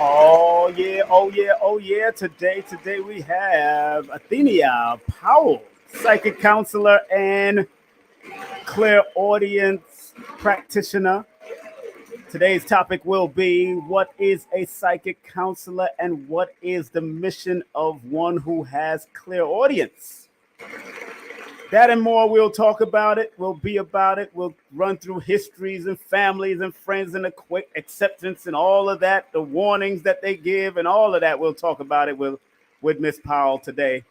Oh yeah, oh yeah, oh yeah. Today we have Athenia Powell, psychic counselor and clairaudience practitioner. Today's topic will be what is a psychic counselor and what is the mission of one who has clairaudience. That and more, we'll talk about it. We'll be about it. We'll run through histories and families and friends and the quick acceptance and all of that, the warnings that they give and all of that. We'll talk about it with Miss Powell today.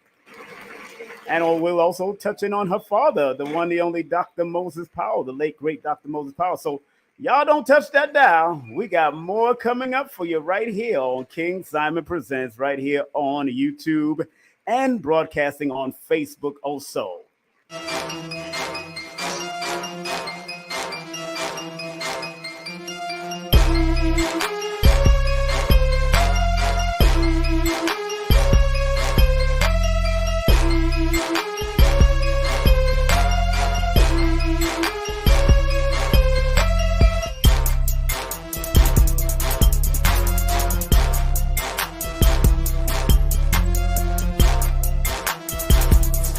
And we'll also touch in on her father, the one, the only Dr. Moses Powell, the late, great Dr. Moses Powell. So y'all don't touch that dial. We got more coming up for you right here on King Simon Presents, right here on YouTube and broadcasting on Facebook also.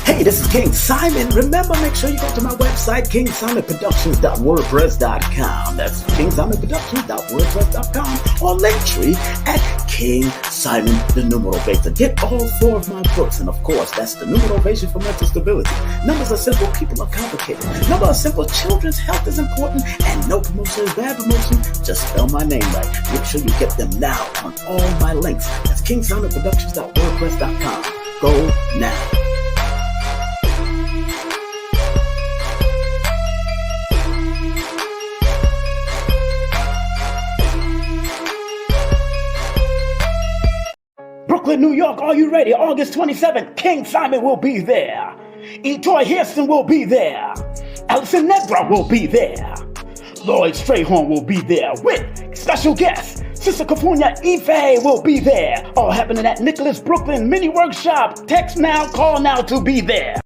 Hey, this is King Simon. Remember, make sure you go to my website, kingsimonproductions.wordpress.com. That's kingsimonproductions.wordpress.com or Linktree at King Simon the Numero Beta. Get all 4 of my books, and of course, that's the Numero Beta for mental stability. Numbers are simple, people are complicated. Numbers are simple, children's health is important, and no promotion is bad promotion. Just spell my name right. Make sure you get them now on all my links. That's kingsimonproductions.wordpress.com. Go now. Brooklyn, New York, are you ready? August 27th, King Simon will be there. Etoy Hairston will be there. Alison Nedra will be there. Lloyd Strayhorn will be there with special guests. Sister Cafunia Ife will be there. All happening at Nicholas Brooklyn Mini Workshop. Text now, call now to be there.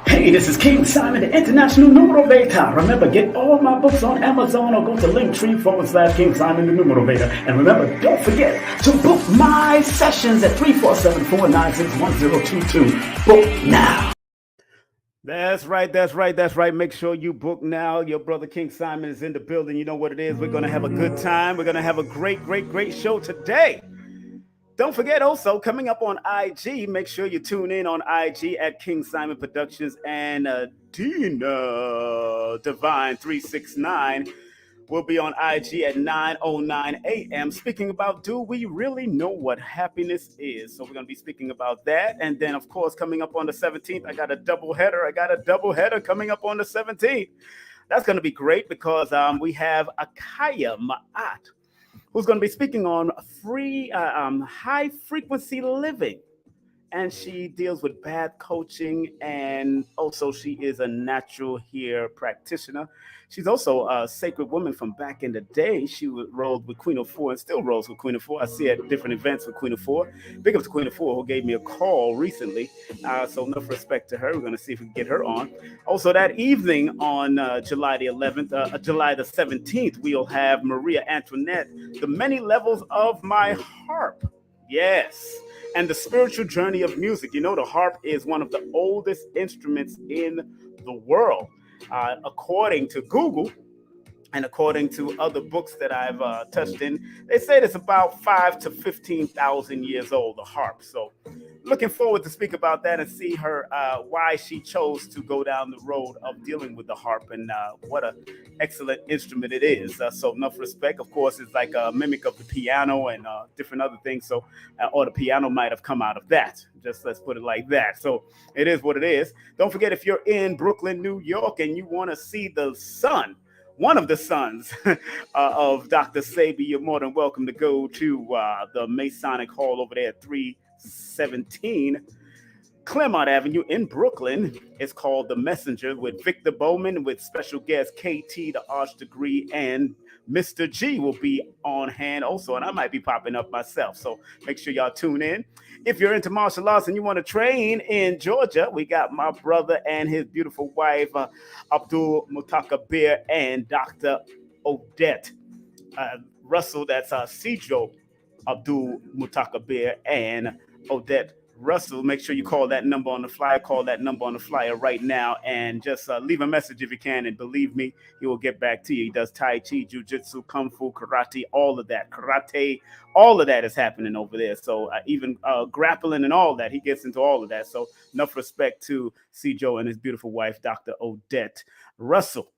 Hey, this is King Simon, the International Numero Beta. Remember, get all my books on Amazon or go to Linktree/King Simon, the Numero Beta. And remember, don't forget to book my sessions at 347-496-1022. Book now. That's right. Make sure you book now. Your brother King Simon is in the building. You know what it is. We're going to have a good time. We're going to have a great show today. Don't forget also, coming up on IG, make sure you tune in on IG at King Simon Productions, and Dina Divine 369 will be on IG at 9:09 a.m. speaking about, do we really know what happiness is? So we're going to be speaking about that. And then, of course, coming up on the 17th, I got a double header coming up on the 17th. That's going to be great because we have Akaya Ma'at, who's going to be speaking on high frequency living. And she deals with bad coaching, and also she is a natural hair practitioner. She's also a sacred woman from back in the day. She rolled with Queen of Four and still rolls with Queen of Four. I see her at different events with Queen of Four. Big up to Queen of Four, who gave me a call recently. So enough respect to her. We're going to see if we can get her on. Also, that evening on July the 17th, we'll have Maria Antoinette, The Many Levels of My Harp. Yes. And the spiritual journey of music. You know, the harp is one of the oldest instruments in the world. According to Google and according to other books that I've touched in, they say it's about 5,000 to 15,000 years old, the harp. So looking forward to speak about that and see her why she chose to go down the road of dealing with the harp, and what an excellent instrument it is. So enough respect. Of course, it's like a mimic of the piano and different other things. So or the piano might have come out of that. Just let's put it like that. So it is what it is. Don't forget, if you're in Brooklyn, New York, and you want to see the sun one of the sons of Dr. Sabi, you're more than welcome to go to the Masonic Hall over there at 317 Claremont Avenue in Brooklyn. It's called The Messenger with Victor Bowman, with special guest KT, the Arch Degree, and Mr. G will be on hand also, and I might be popping up myself. So make sure y'all tune in. If you're into martial arts and you want to train in Georgia, we got my brother and his beautiful wife, Abdul Mutakabir, and Dr. Odette Russell. That's Cijo Abdul Mutakabir and Odette Russell. Make sure you call that number on the flyer. Call that number on the flyer right now, and just leave a message if you can. And believe me, he will get back to you. He does Tai Chi, Jiu Jitsu, Kung Fu, Karate, all of that. Karate, all of that is happening over there. So even grappling and all that, he gets into all of that. So enough respect to Cijo and his beautiful wife, Dr. Odette Russell.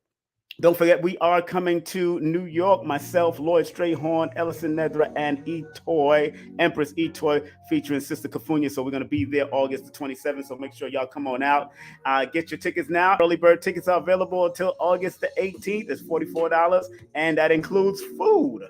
Don't forget, we are coming to New York. Myself, Lloyd Strayhorn, Ellison Nedra, and Etoy, Empress Etoy, featuring Sister Kafunya. So we're going to be there August the 27th. So make sure y'all come on out. Get your tickets now. Early bird tickets are available until August the 18th. It's $44, and that includes food.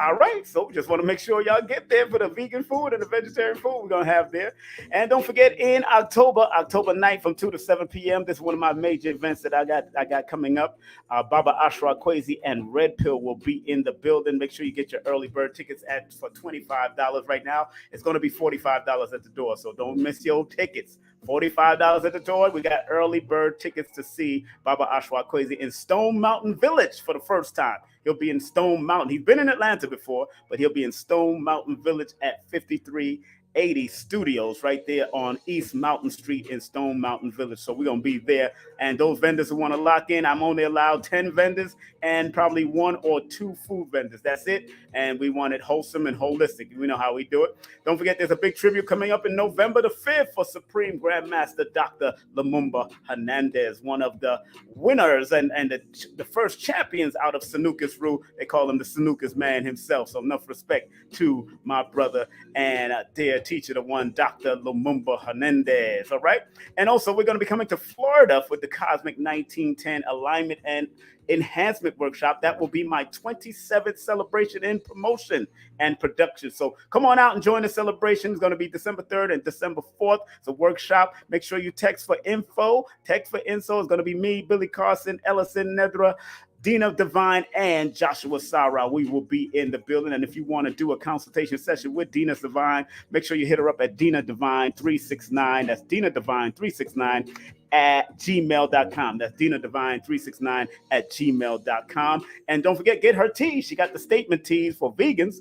All right, so just want to make sure y'all get there for the vegan food and the vegetarian food we're going to have there. And don't forget, in October 9th from 2 to 7 p.m., this is one of my major events that I got coming up. Baba Ashra Kwesi and Red Pill will be in the building. Make sure you get your early bird tickets for $25 right now. It's going to be $45 at the door, so don't miss your tickets. $45 at the door. We got early bird tickets to see Baba Ashra Kwesi in Stone Mountain Village for the first time. He'll be in Stone Mountain. He's been in Atlanta before, but he'll be in Stone Mountain Village at 5380 Studios right there on East Mountain Street in Stone Mountain Village. So we're going to be there. And those vendors who want to lock in, I'm only allowed 10 vendors and probably 1 or 2 food vendors. That's it. And we want it wholesome and holistic. We know how we do it. Don't forget, there's a big tribute coming up in November the 5th for Supreme Grandmaster Dr. Lumumba Hernandez, one of the winners and the first champions out of Sanukas Rue. They call him the Sanukas man himself. So enough respect to my brother and dear teacher, the one, Dr. Lumumba Hernandez. All right. And also, we're going to be coming to Florida for the Cosmic 1910 Alignment and Enhancement Workshop. That will be my 27th celebration in promotion and production. So come on out and join the celebration. It's going to be December 3rd and December 4th. It's a workshop. Make sure you text for info. Text for info. It's going to be me, Billy Carson, Ellison Nedra, Dina Divine, and Joshua Sarah. We will be in the building. And if you want to do a consultation session with Dina Divine, make sure you hit her up at Dina Divine 369. That's Dina Divine 369 at gmail.com. That's Dina Divine 369 at gmail.com. And don't forget, get her teas. She got the statement teas for vegans,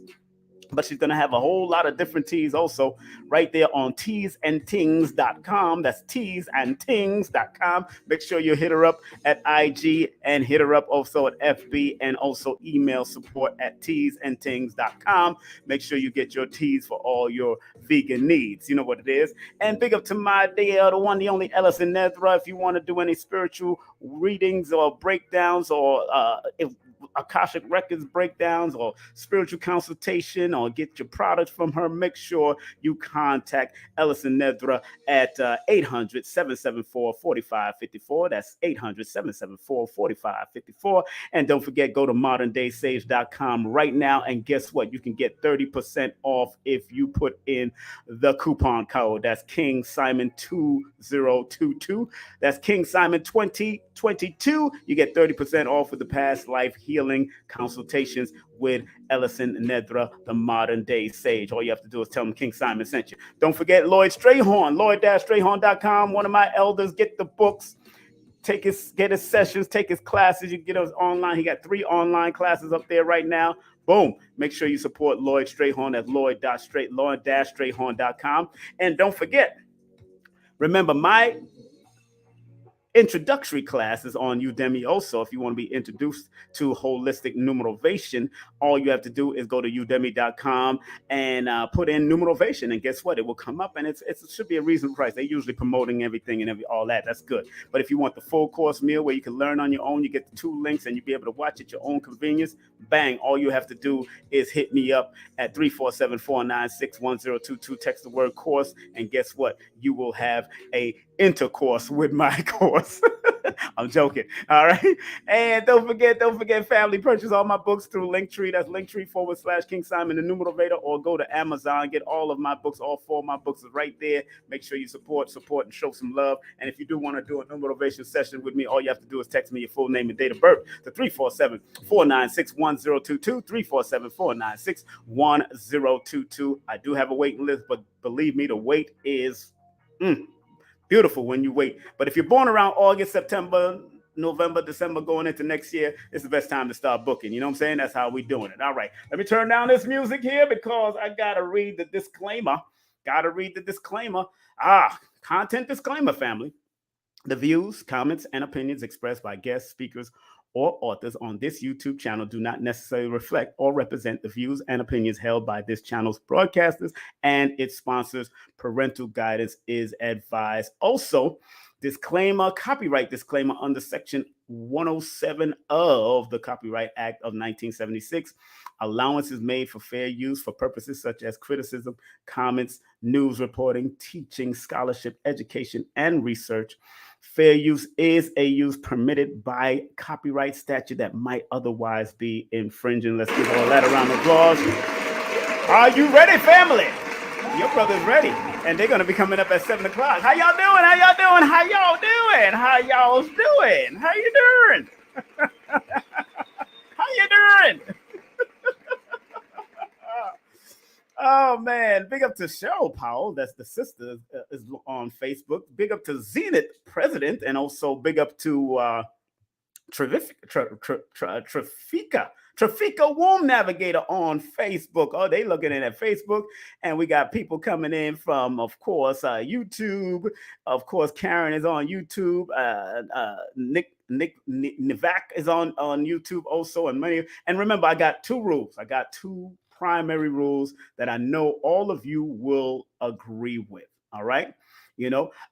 but she's going to have a whole lot of different teas also right there on teasandtings.com. That's teasandtings.com. Make sure you hit her up at IG and hit her up also at FB, and also email support at teasandtings.com. Make sure you get your teas for all your vegan needs. You know what it is. And big up to my dear, the one, the only Ellison Nedra. If you want to do any spiritual readings or breakdowns, or Akashic Records breakdowns, or spiritual consultation, or get your products from her, make sure you contact Ellison Nedra at 800-774-4554. That's 800-774-4554. And don't forget, go to moderndaysage.com right now, and guess what? You can get 30% off if you put in the coupon code. That's King Simon 2022. That's King Simon 2022. You get 30% off with the past life healing consultations with Ellison Nedra, the modern day sage. All you have to do is tell them King Simon sent you. Don't forget Lloyd Strayhorn, lloyd-strayhorn.com. One of my elders. Get the books, get his sessions, take his classes. You can get those online. He got 3 online classes up there right now. Boom. Make sure you support Lloyd Strayhorn at lloyd-strayhorn.com. And don't forget, remember, my introductory classes on Udemy also. If you want to be introduced to holistic numerovation, all you have to do is go to udemy.com and put in numerovation, and guess what? It will come up, and it should be a reasonable price. They're usually promoting everything and all that. That's good. But if you want the full course meal where you can learn on your own, you get the 2 links and you'll be able to watch at your own convenience. Bang. All you have to do is hit me up at 347-496-1022. Text the word course, and guess what? You will have a intercourse with my course. I'm joking. All right. And don't forget, family, purchase all my books through Linktree. That's Linktree/King Simon, the New Motivator, or go to Amazon. Get all of my books. All 4 of my books are right there. Make sure you support, and show some love. And if you do want to do a new motivation session with me, all you have to do is text me your full name and date of birth to 347-496-1022, 347-496-1022. I do have a waiting list, but believe me, the wait is beautiful when you wait. But if you're born around August, September, November, December, going into next year, it's the best time to start booking. You know what I'm saying? That's how we're doing it. All right. Let me turn down this music here because I got to read the disclaimer. Content disclaimer, family. The views, comments, and opinions expressed by guest speakers or authors on this YouTube channel do not necessarily reflect or represent the views and opinions held by this channel's broadcasters and its sponsors. Parental guidance is advised. Also, copyright disclaimer under Section 107 of the Copyright Act of 1976. Allowance is made for fair use for purposes such as criticism, comments, news reporting, teaching, scholarship, education, and research. Fair use is a use permitted by copyright statute that might otherwise be infringing. Let's give all that a round of applause. Are you ready, family? Your brother's ready, and they're going to be coming up at 7 o'clock. How y'all doing? How you doing? Oh, man. Big up to Cheryl Powell. That's the sister is on Facebook. Big up to Zenith President. And also big up to Trafika Womb Navigator on Facebook. Oh, they looking in at Facebook. And we got people coming in from, of course, YouTube. Of course, Karen is on YouTube. Nick Nivak is on YouTube also. And remember, I got 2 rules. I got 2 primary rules that I know all of you will agree with. All right.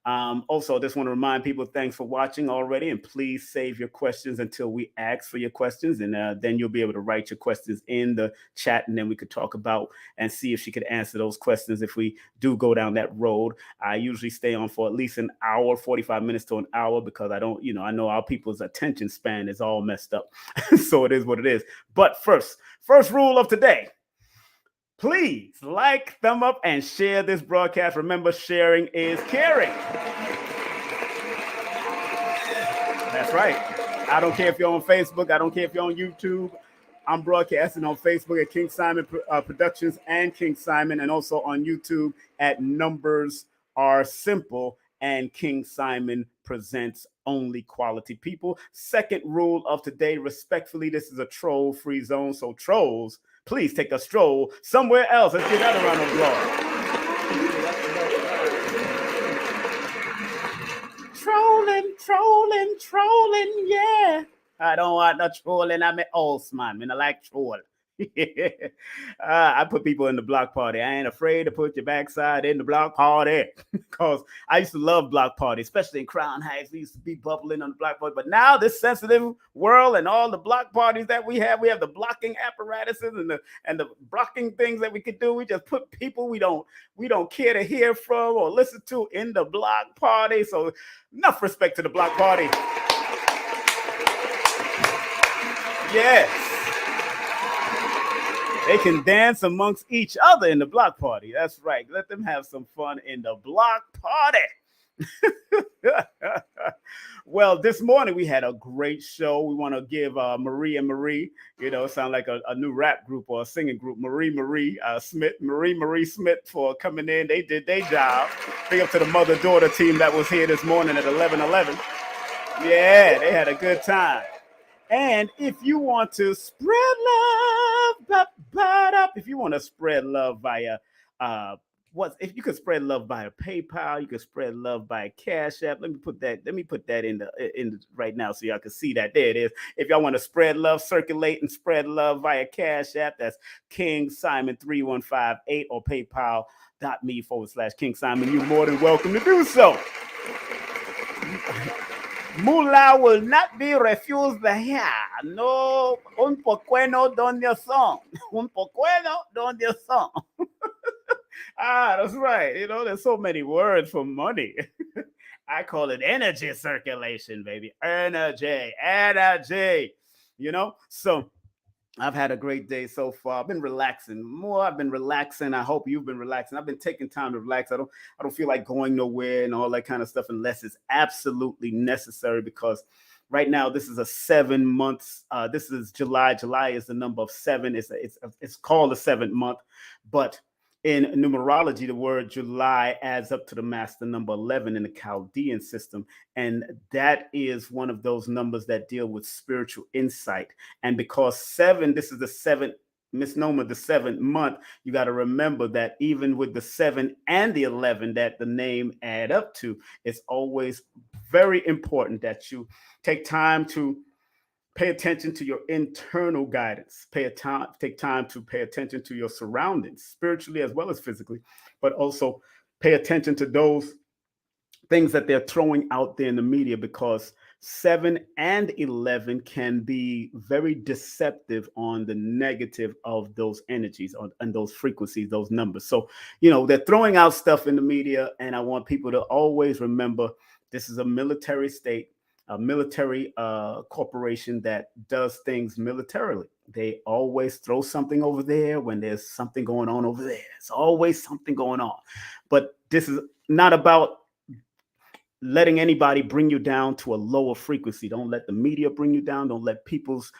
Also, just want to remind people, thanks for watching already. And please save your questions until we ask for your questions. And then you'll be able to write your questions in the chat. And then we could talk about and see if she could answer those questions if we do go down that road. I usually stay on for at least an hour, 45 minutes to an hour, because I know our people's attention span is all messed up. So it is what it is. But first rule of today. Please like, thumb up, and share this broadcast. Remember, sharing is caring. That's right. I don't care if you're on Facebook. I don't care if you're on YouTube. I'm broadcasting on Facebook at King Simon Productions and King Simon, and also on YouTube at Numbers Are Simple and King Simon Presents Only Quality People. Second rule of today, respectfully, this is a troll-free zone, so trolls, please take a stroll somewhere else. Let's give that a round of applause. Trolling, yeah. I don't want no trolling. I'm an old man. I like troll. I put people in the block party. I ain't afraid to put your backside in the block party because I used to love block parties, especially in Crown Heights. We used to be bubbling on the block party. But now this sensitive world and all the block parties that we have the blocking apparatuses and the blocking things that we could do. We just put people we don't care to hear from or listen to in the block party. So enough respect to the block party. Yes. They can dance amongst each other in the block party. That's right. Let them have some fun in the block party. Well, this morning we had a great show. We want to give Marie and Marie, sound like a new rap group or a singing group, Marie Smith for coming in. They did their job. Big up to the mother-daughter team that was here this morning at 11:11. Yeah, they had a good time. And if you want to spread love, if you want to spread love via if you could spread love via PayPal, you could spread love via Cash App. Let me put that in the right now so y'all can see that. There it is. If y'all want to spread love, circulate and spread love via Cash App, that's King Simon 3158 or PayPal.me/King Simon. You're more than welcome to do so. Mula will not be refused here. No, un poqueno donde son. Un poqueno donde son. That's right. There's so many words for money. I call it energy circulation, baby. Energy. So I've had a great day so far. I've been relaxing more. I've been relaxing. I hope you've been relaxing. I've been taking time to relax. I don't feel like going nowhere and all that kind of stuff unless it's absolutely necessary, because right now this is a 7 months. This is July. July is the number of seven. It's called the seventh month, but in numerology, the word July adds up to the master number 11 in the Chaldean system. And that is one of those numbers that deal with spiritual insight. And because this is the seventh misnomer, the seventh month, you got to remember that even with the 7 and the 11 that the name add up to, it's always very important that you take time to pay attention to your internal guidance. Take time to pay attention to your surroundings, spiritually as well as physically, but also pay attention to those things that they're throwing out there in the media, because 7 and 11 can be very deceptive on the negative of those energies and those frequencies, those numbers. So, they're throwing out stuff in the media, and I want people to always remember this is a military state, a military corporation that does things militarily. They always throw something over there when there's something going on over there. It's always something going on. But this is not about letting anybody bring you down to a lower frequency. Don't let the media bring you down. Don't let people's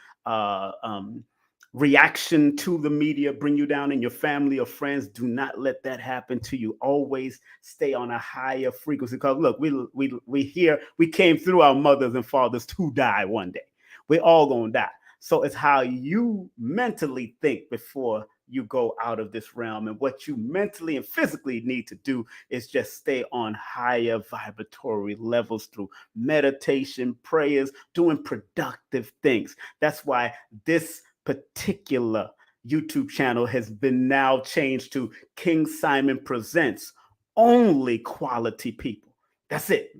reaction to the media bring you down, and your family or friends. Do not let that happen to you. Always stay on a higher frequency, because look, we came through our mothers and fathers to die one day. We're all gonna die. So it's how you mentally think before you go out of this realm. And what you mentally and physically need to do is just stay on higher vibratory levels through meditation, prayers, doing productive things. That's why this particular YouTube channel has been now changed to King Simon Presents Only Quality People. That's it.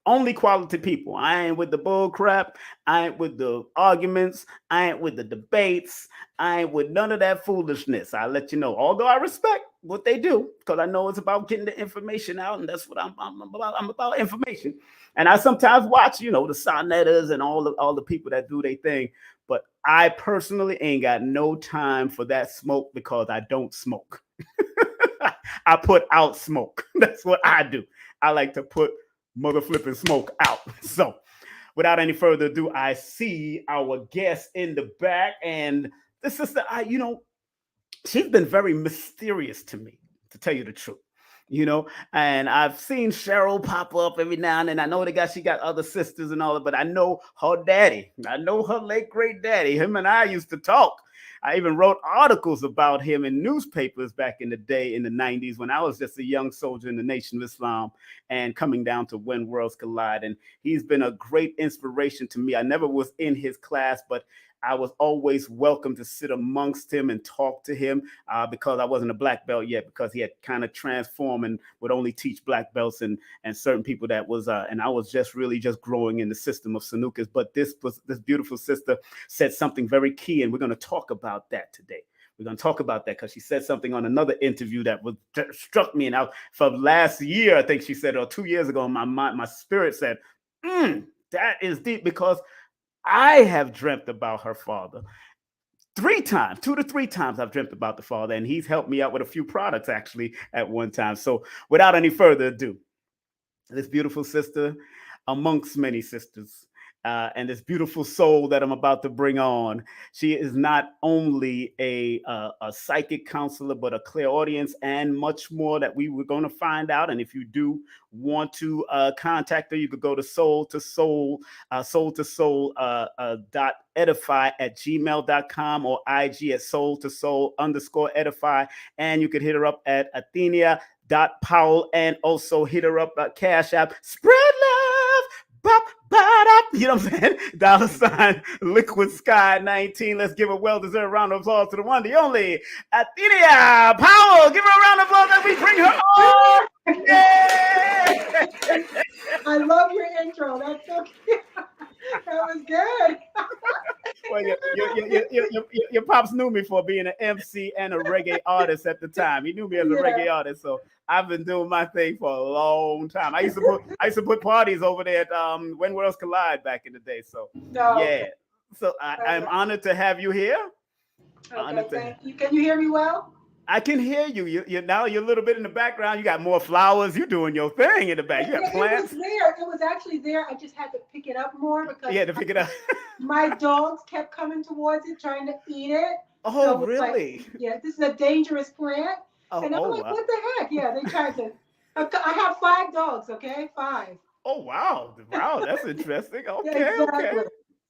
Only quality people. I ain't with the bull crap. I ain't with the arguments. I ain't with the debates. I ain't with none of that foolishness. I let you know. Although I respect what they do, because I know it's about getting the information out, and that's what I'm about. I'm about information. And I sometimes watch, the Sonetters and all the people that do their thing. But I personally ain't got no time for that smoke, because I don't smoke. I put out smoke. That's what I do. I like to put mother flipping smoke out. So without any further ado, I see our guest in the back, and the sister, she's been very mysterious to me, to tell you the truth. And I've seen Cheryl pop up every now and then. I know she got other sisters and all that, but I know her daddy. I know her late great daddy. Him and I used to talk. I even wrote articles about him in newspapers back in the day in the 90s, when I was just a young soldier in the Nation of Islam and coming down to When Worlds Collide. And he's been a great inspiration to me. I never was in his class, but I was always welcome to sit amongst him and talk to him, because I wasn't a black belt yet, because he had kind of transformed and would only teach black belts and certain people that was, and I was just growing in the system of Sanukas. But this beautiful sister said something very key, and we're going to talk about that today. We're going to talk about that because she said something on another interview that struck me. And from last year, I think she said, or 2 years ago, my spirit said, that is deep, because I have dreamt about her father 3 times, 2 to 3 times. I've dreamt about the father, and he's helped me out with a few products actually at one time. So without any further ado, this beautiful sister amongst many sisters, and this beautiful soul that I'm about to bring on. She is not only a psychic counselor, but a clairaudience and much more that we were going to find out. And if you do want to contact her, you could go to soul to soul .edify@gmail.com or IG at soul_edify. And you could hit her up at ATHENIA.Powell, and also hit her up at Cash App. Spread love. Bop, you know what I'm saying? $ Liquid Sky 19. Let's give a well-deserved round of applause to the one, the only ATHENIA Powell. Give her a round of applause as we bring her on. Yay! I love your intro. That's so cute. That was good. Well, your pops knew me for being an MC and a reggae artist at the time. He knew me as a Yeah. reggae artist, so I've been doing my thing for a long time. I used to put parties over there at When Worlds Collide back in the day. So No, yeah, okay. so Right, I'm right. honored to have you here. Okay, Honored to. thank you. Can you hear me well? I can hear you. You now you're a little bit in the background. You got more flowers. You doing your thing in the back. Yeah, You got yeah, it was plants. there. It was actually there. I just had to pick it up more because Yeah, to pick it up. my dogs kept coming towards it, trying to eat it. Oh, So it was like, really? yeah, this is a dangerous plant. Oh, And I'm oh, like, wow. what the heck? Yeah, they tried to. I have 5 dogs, okay? 5. Oh, wow. Wow, that's interesting. Yeah, Okay, okay. exactly.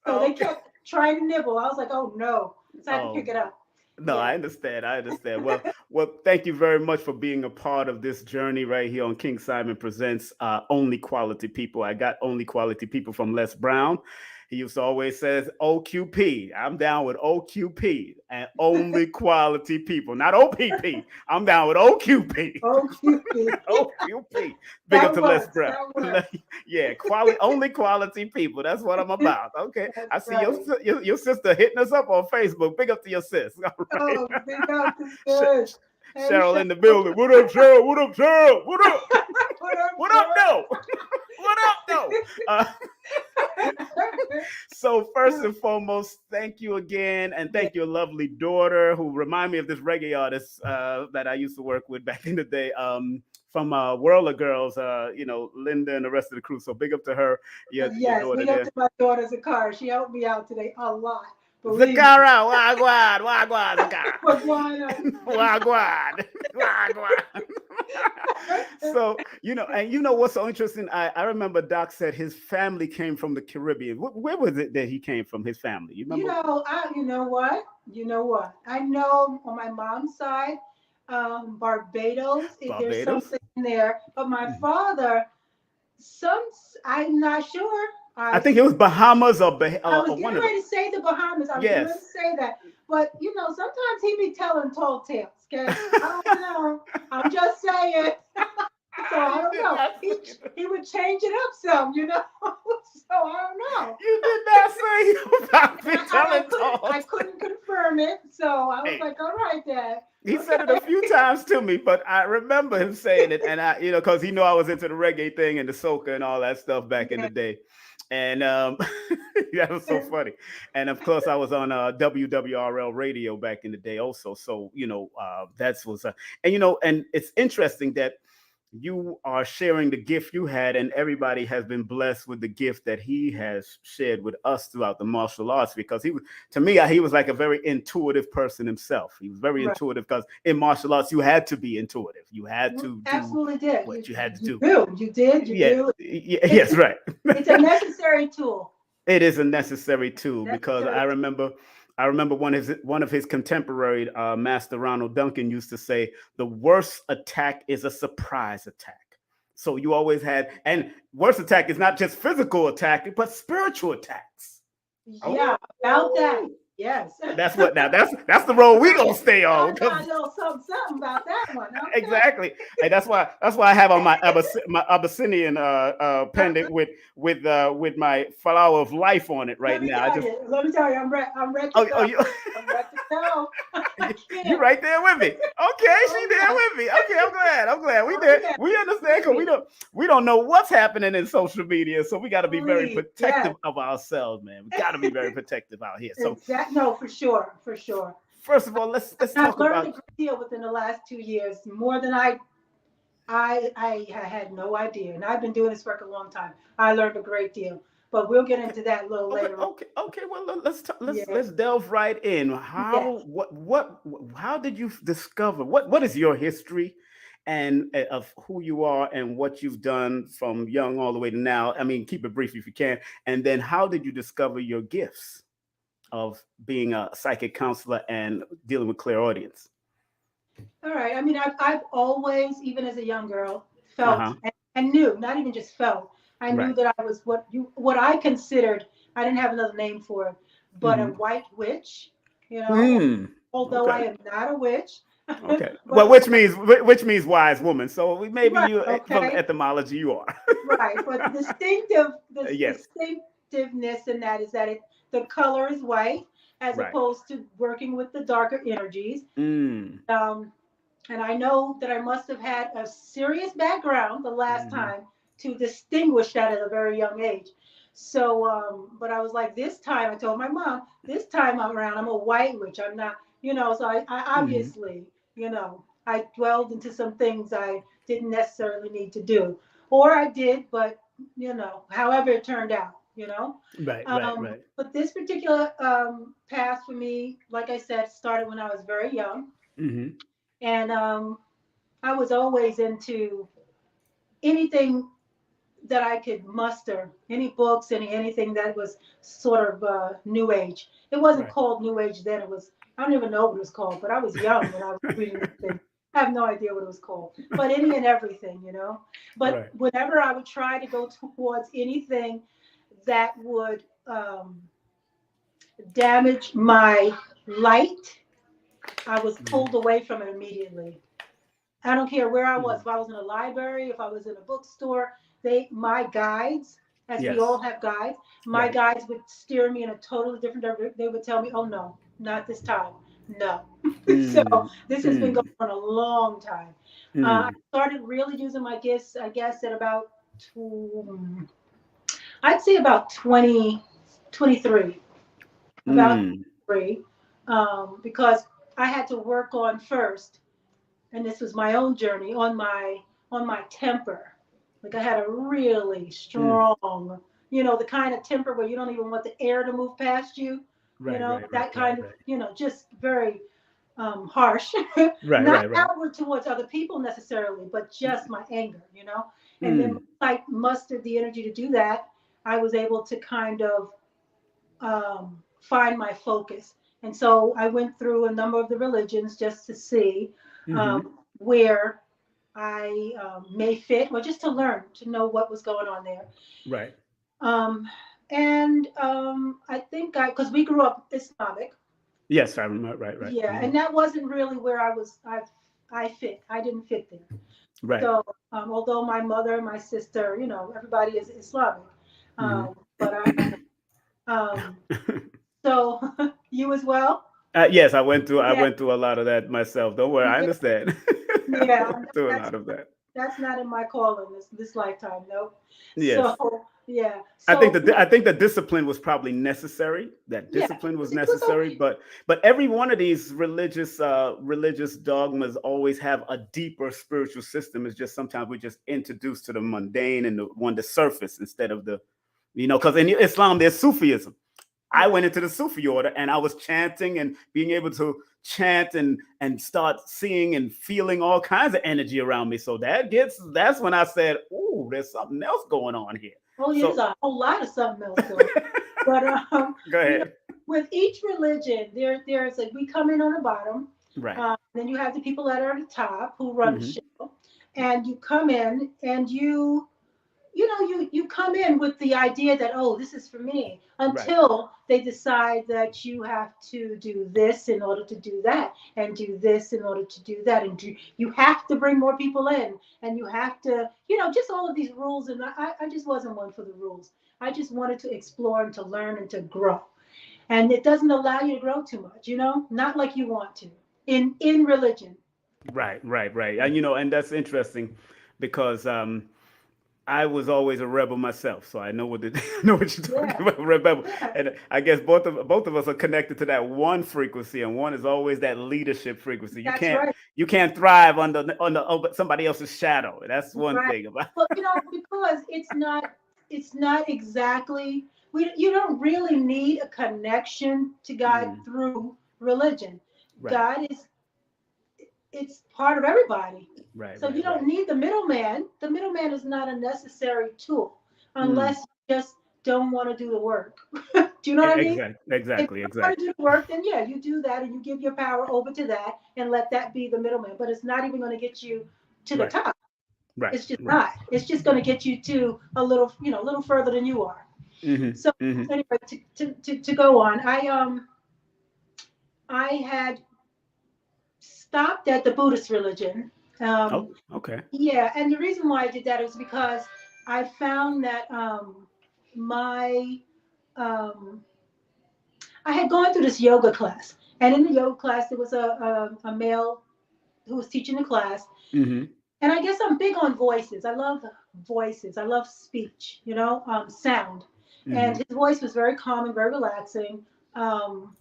So they Okay. kept trying to nibble. I was like, oh no. So I had to Oh, pick it up. no, Yeah. I understand. I understand. Well, thank you very much for being a part of this journey right here on King Simon Presents Only Quality People. I got Only Quality People from Les Brown. He used to always says OQP. I'm down with OQP and only quality people, not OPP. I'm down with OQP. Oh, Cupid. OQP. Big up That to Les works. Brown. That works. Yeah, quality, only quality people. That's what I'm about. Okay. That's I see right. your sister hitting us up on Facebook. Big up to your sis. All right. Oh, big up is Sh- good. Hey, Cheryl Cheryl. in the building. What up, Cheryl? What up, Cheryl? What up? What up, What up, though? What up, though? Cheryl? So first and foremost, thank you again, and Yeah, thank your lovely daughter who remind me of this reggae artist that I used to work with back in the day. From World of Girls, Linda and the rest of the crew. So big up to her, your yes, daughter big up there. to my daughter Zakar. She helped me out today a lot. Believe me. Zakara, wagwan, wagwan, Zakara. But why not? Wagwan, wagwan. So, and what's so interesting? I remember Doc said his family came from the Caribbean. Where was it that he came from, his family? You remember? You know what? You know what? I know on my mom's side, Barbados, there's Barbados? something there. But my Mhm. father, some, I'm not sure. I think it was Bahamas or, I was or one getting of them. ready to say the Bahamas. I was getting ready to Yes. say that. But, sometimes he be telling tall tales, okay? I don't know. I'm just saying. So I You don't did know. not He, say that. he would change it up some, So I don't know. You did not say you about And me telling I tall. couldn't confirm it. So I was Hey, like, all right, Dad. he said it a Okay. few times to me, but I remember him saying it, and because he knew I was into the reggae thing and the soca and all that stuff back in the Yeah. day, and that was so funny. And of course, I was on WWRL radio back in the day, also. So that's was, and it's interesting that you are sharing the gift you had, and everybody has been blessed with the gift that he has shared with us throughout the martial arts. Because to me, he was like a very intuitive person himself. He was very Right. intuitive because in martial arts, you had to be intuitive. You had You to do absolutely did. what you had to You do. do. You did. You Yeah, do. yes, It's right. it's a necessary tool. It is a necessary tool because Necessary tool. I remember one of his contemporary, Master Ronald Duncan, used to say the worst attack is a surprise attack. So you always had, and worst attack is not just physical attack, but spiritual attacks. Yeah, about that. Oh, Yes. that's what now. That's the road we gonna stay I on. got a little something about that one. Okay. Exactly, and that's why I have on my Abyssinian pendant with my flower of life on it right Let me now. I tell just you. Let me tell you. I'm ready to oh, go. oh you I'm ready to go. I you can't. right there with me. Okay, she Oh there yeah. with me. Okay, I'm glad. I'm glad we Oh there. yeah. We understand because Please. we don't know what's happening in social media, so we got to be very Please. protective Yes. of ourselves, man. We got to be very protective out here. So Exactly. No, for sure. For sure. first of all, let's I've talk learned a about. great deal within the last 2 years, more than I had no idea. And I've been doing this work a long time. I learned a great deal. But we'll get Okay, into that a little okay, later on. okay, okay. Well, let's Yeah. let's delve right in. Yes. How did you discover what is your history and of who you are and what you've done from young all the way to now? I mean, keep it brief if you can. And then how did you discover your gifts of being a psychic counselor and dealing with clairaudience? All right. I mean, I've always, even as a young girl, felt Uh-huh. and knew, not even just felt, I knew Right. that I was what I considered, I didn't have another name for it, but a Hmm. white witch, Mm. although I Okay. am not a witch. Okay. Well, But which means wise woman. So maybe right, you from okay. etymology you are. Right, but the Yes. distinctiveness in that is that the color is white as Right. opposed to working with the darker energies. Mm. And I know that I must have had a serious background the last Hmm. time to distinguish that at a very young age. So, but I was like, this time, I told my mom, this time around, I'm a white witch. I'm not, so I Hmm. obviously, I dwelled into some things I didn't necessarily need to do. Or I did, but, however it turned out. Right, right, right. But this particular path for me, like I said, started when I was very young. Hmm. And I was always into anything that I could muster, any books, anything that was sort of New Age. It wasn't Right. called New Age then. It was, I don't even know what it was called, but I was young when I was reading these things. I have no idea what it was called, but any and everything. But Right. whenever I would try to go towards anything that would damage my light, I was Hmm. pulled away from it immediately. I don't care where I was. Hmm. If I was in a library, if I was in a bookstore, my guides, as we all Yes. have guides, my Right. guides would steer me in a totally different direction. They would tell me, "Oh no, not this time, no." So Mm. this has been going Mm. on a long time. I Mm. started really using my gifts, I guess, at about, two, I'd say about 20, 23, about Mm. 3, because I had to work on first, and this was my own journey on my temper. Like I had a really Mm. strong, the kind of temper where you don't even want the air to move past you, Right, right, right, that right, kind of, right. just very harsh. Right, Not right, right. outward towards other people necessarily, but just my anger. And then Mm. once I mustered the energy to do that, I was able to kind of find my focus. And so I went through a number of the religions just to see Hmm. where I may fit, or just to learn, to know what was going on there. Right. Um, and I think because we grew up Islamic, Yes, I remember. Right, right. yeah, Hmm. and that wasn't really where I fit. I didn't fit there. Right. So although my mother, my sister, everybody is Islamic, Hmm. but so you as well. Yes, I went through. I Yeah, went through a lot of that myself. Don't worry, I yeah, understand. I yeah. went through a That's lot of that. that's not in my calling this lifetime. Nope. So Yes. yeah. I think So I think the discipline was probably necessary. That yeah, discipline was it was necessary, okay. but every one of these religious dogmas always have a deeper spiritual system. It's just sometimes we're just introduced to the mundane and the surface instead of because in Islam there's Sufism. I Yeah. went into the Sufi order and I was chanting and being able to chant and start seeing and feeling all kinds of energy around me. So that's when I said, "Ooh, there's something else going on here." Oh yeah, there's So a whole lot of something else going. But go you know, ahead. with each religion, there's like we come in on the bottom, Right. then you have the people that are at the top who run the Hmm. show, and you come in and you come in with the idea that, oh, this is for me, Right. until they decide that you have to do this in order to do that, and do this in order to do that, and you have to bring more people in, and you have to, just all of these rules. And I just wasn't one for the rules. I just wanted to explore and to learn and to grow, and it doesn't allow you to grow too much, not like you want to in religion. Right. Right. Right. And that's interesting because I was always a rebel myself, so I know know what you're Yeah, talking about, rebel. yeah, And I guess both of us are connected to that one frequency, and one is always that leadership frequency. You that's can't right. you can't thrive under somebody else's shadow. That's one Right. thing about. Well, because it's not exactly, you don't really need a connection to God Mm, through religion. right, God is it's part of everybody. right, So you right, don't right. need the middleman. The middleman is not a necessary tool Mm, unless you just don't want to do the work. Do you know what I mean? If exactly, you don't want to exactly. do the work, then yeah, you do that and you give your power over to that and let that be the middleman. But it's not even going to get you to the Right, top. right, It's just right. not. It's just going to get you to a little further than you are. Hmm. So Hmm. anyway, to go on, I had stopped at the Buddhist religion. Oh, Um, okay. yeah, and the reason why I did that was because I found that my um, I had gone through this yoga class, and in the yoga class there was a male who was teaching the class. Mm-hmm. And I guess I'm big on voices. I love voices. I love speech, sound. And Mm-hmm. his voice was very calm and very relaxing. Um,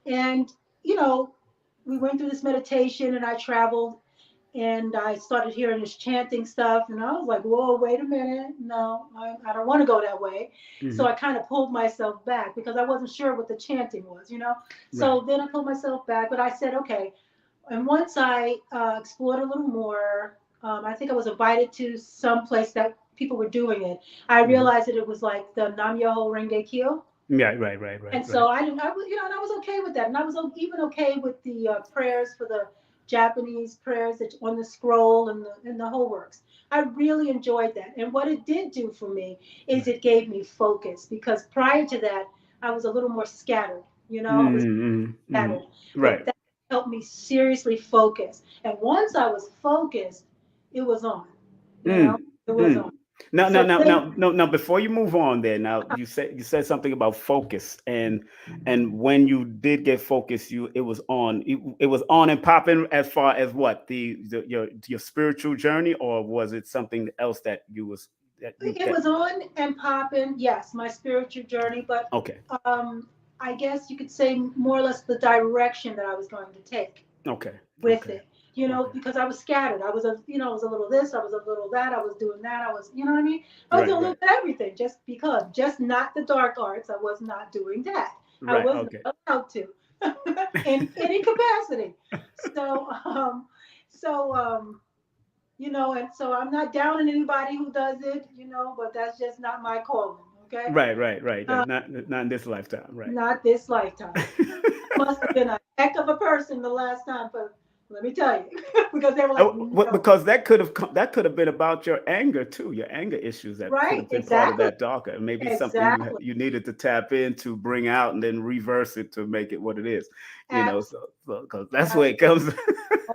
and, you know, we went through this meditation and I traveled and I started hearing this chanting stuff. And I was like, whoa, wait a minute. No, I don't want to go that way. So Mm-hmm. I kind of pulled myself back because I wasn't sure what the chanting was. Right. So then I pulled myself back, but I said, okay, and once I explored a little more, I think I was invited to some place that people were doing it. I Mm-hmm. realized that it was like the Nam Myoho Renge Kyo. Yeah. Right. Right. Right. And Right. so I didn't, I was, and I was okay with that. And I was even okay with the prayers for the Japanese prayers that on the scroll and the whole works. I really enjoyed that. And what it did do for me is Right. it gave me focus because prior to that, I was a little more scattered. I was Mm-hmm. scattered. Mm-hmm. But Right. that helped me seriously focus. And once I was focused, it was on. You know, Mm. it was Mm. on. Now, now, So now, then, now, no, now. Before you move on, there. Now, you said something about focus, and when you did get focused, it was on. It was on and popping as far as what your spiritual journey, or was it something else that you was that you it that? was on and popping. Yes, my spiritual journey, but Okay. um, I guess you could say more or less the direction that I was going to take Okay. with Okay. it. Okay. Because I was scattered. I was a little this, I was a little that, I was doing that, you know what I mean? I was Right. doing a little Right. bit of everything just not the dark arts. I was not doing that. I Right. was Okay. not allowed to in any capacity. So, and so I'm not downing anybody who does it, but that's just not my calling. Okay. Right. Right. Right. Uh, Not in this lifetime. Right. Not this lifetime. Must have been a heck of a person the last time, but let me tell you, because they were like, no, Because that could have been about your anger too, your anger issues that could right? have been part of Exactly. that darker, maybe something Exactly. you needed to tap into, bring out, and then reverse it to make it what it is, so because that's where it Absolutely. comes.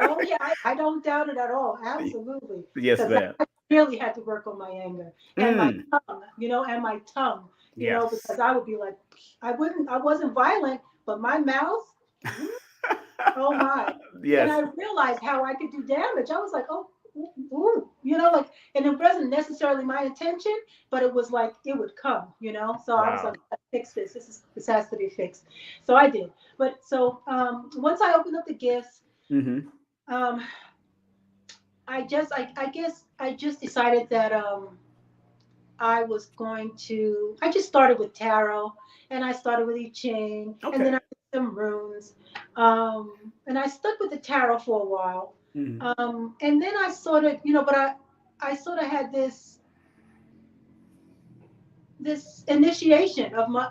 Oh yeah, I don't doubt it at all. Absolutely. Yes, Because ma'am. I really had to work on my anger and my Mm, tongue, and my tongue, because yes. I would be like, I wasn't violent, but my mouth, mm, oh my. And Yes. I realized how I could do damage. I was like, oh, ooh, ooh, and it wasn't necessarily my intention, but it was like it would come. So I was Wow. like, fix this. This has to be fixed. So I did. But so once I opened up the gifts, Mm-hmm. um, I guess I just decided that I just started with tarot and I started with I Ching and then Okay. I did some runes. And I stuck with the tarot for a while. Mm-hmm. And then I sort of, but I sort of had this initiation of my,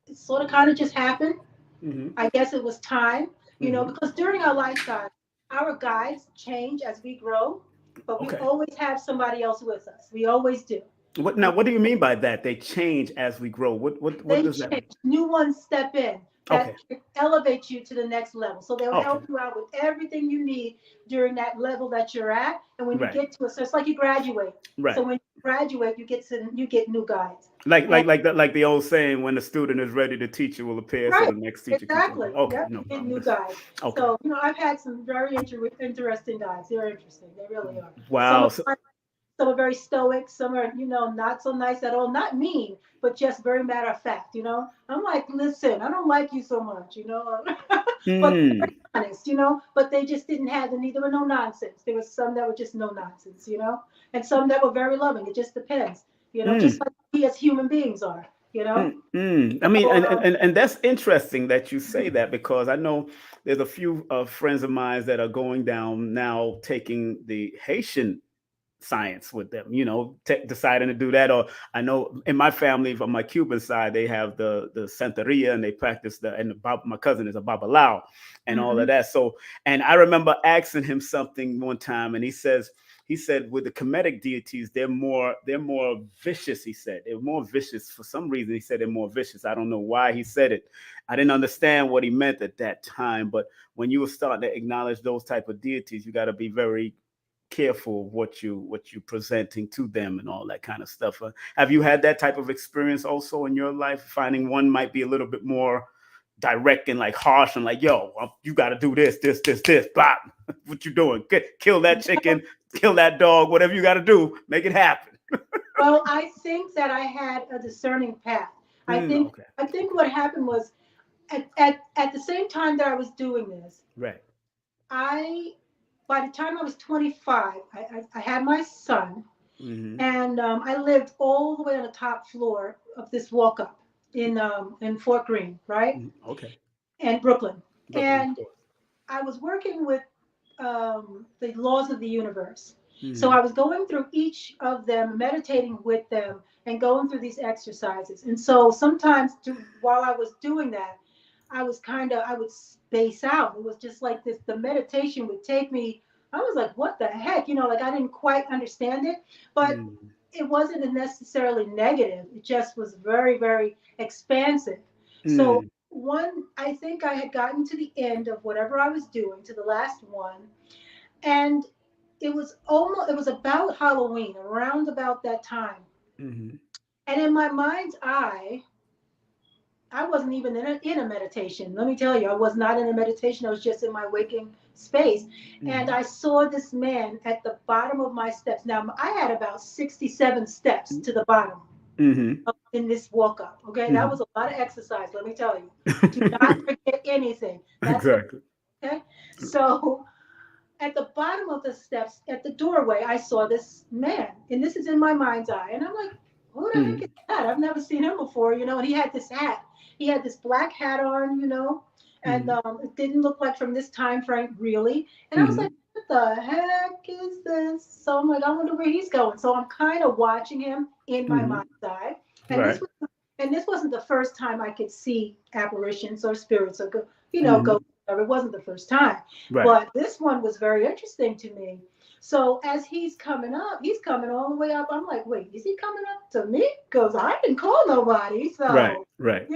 it sort of kind of just happened. Mm-hmm. I guess it was time, Mm-hmm. because during our lifetime, our guides change as we grow, but we Okay. always have somebody else with us. We always do. What do you mean by that? They change as we grow. What They does that mean? change. New ones step in that Okay. elevate you to the next level. So they'll Okay. help you out with everything you need during that level that you're at. And when you Right. get to it, so it's like you graduate. So Right. when you graduate, you get new guides. Like And like like the like the old saying, when the student is ready, the teacher will appear, so right, the next teacher can take exactly. over. Okay, Yep, no you get problem. new guides. Okay. So I've had some very interesting guides. They're interesting. They really are. Some Wow. of some are very stoic. Some are, not so nice at all. Not mean, but just very matter of fact. I'm like, listen, I don't like you so much. But Mm, honest. But they just didn't have the need. There were no nonsense. There was some that were just no nonsense. And some that were very loving. It just depends. Just mm, like we as human beings are. You know. I mean, So and that's interesting that you say that, because I know there's a few friends of mine that are going down now, taking the Haitian science with them, deciding to do that. Or I know in my family, from my Cuban side, they have the Santeria, and they practice my cousin is a Babalao and all of mhm. that. So, and I remember asking him something one time, and he said with the Kemetic deities, they're more vicious. He said they're more vicious for some reason. He said they're more vicious. I don't know why he said it. I didn't understand what he meant at that time. But when you were starting to acknowledge those type of deities, you got to be very careful what you presenting to them and all that kind of stuff. Have you had that type of experience also in your life, finding one might be a little bit more direct and like harsh and like, yo, you got to do this, bop, what you doing? Kill that chicken, kill that dog, whatever you got to do, make it happen. Well, I think that I had a discerning path. Okay. I think what happened was at the same time that I was doing this, Right. I by the time I was 25, I had my son, Mm-hmm. and I lived all the way on the top floor of this walk up in Fort Greene, right, Okay. and Brooklyn, Brooklyn, of and course. I was working with the laws of the universe. So Mm-hmm. I was going through each of them, meditating with them, and going through these exercises. And so sometimes while I was doing that, I would space out. It was just like this, the meditation would take me. I was like, what the heck? Like I didn't quite understand it, but Mm-hmm. it wasn't necessarily negative. It just was very, very expansive. So Mm-hmm. I think I had gotten to the end of whatever I was doing, to the last one, and it was about Halloween, around about that time. Mm-hmm. And in my mind's eye, I wasn't even in a meditation. Let me tell you, I was not in a meditation. I was just in my waking space. And Mm-hmm. I saw this man at the bottom of my steps. Now, I had about 67 steps to the bottom Mm-hmm. in this walk up. Okay. That Mm-hmm. was a lot of exercise. Let me tell you. Do not forget anything. That's what, Exactly. okay. So at the bottom of the steps at the doorway, I saw this man. And this is in my mind's eye. And I'm like, who the heck Mm-hmm. is that? I've never seen him before, and he had this hat. He had this black hat on, and Mm-hmm. it didn't look like from this time frame, really. And I was Mm-hmm. like, what the heck is this? So I'm like, I wonder where he's going. So I'm kind of watching him in my Mm-hmm. mind's eye. And Right. this wasn't the first time I could see apparitions or spirits or Mm-hmm. go. It wasn't the first time, Right. but this one was very interesting to me. So as he's coming up, he's coming all the way up. I'm like, wait, is he coming up to me? Because I didn't call nobody. Right. So, Right.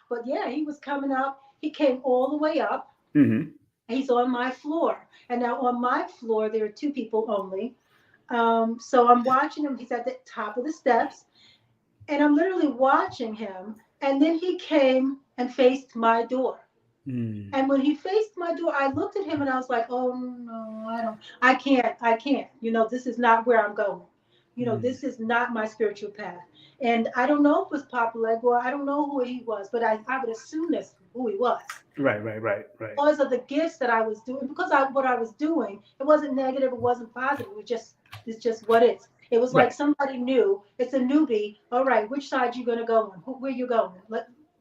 but yeah, he was coming up. He came all the way up. Mm-hmm. He's on my floor. And now on my floor, there are two people only. So I'm watching him. He's at the top of the steps. And I'm literally watching him. And then he came and faced my door. Mm-hmm. And when he faced my door, I looked at him and I was like, oh no, I can't. This is not where I'm going. This is not my spiritual path. And I don't know if it was Papa Legua. I don't know who he was, but I would assume that's who he was. Right. Right. Right. Right. Because of the gifts that I was doing, because what I was doing, it wasn't negative, it wasn't positive. It's just what is. It was like Right. somebody new. It's a newbie. All right, which side you gonna go on? Where you going?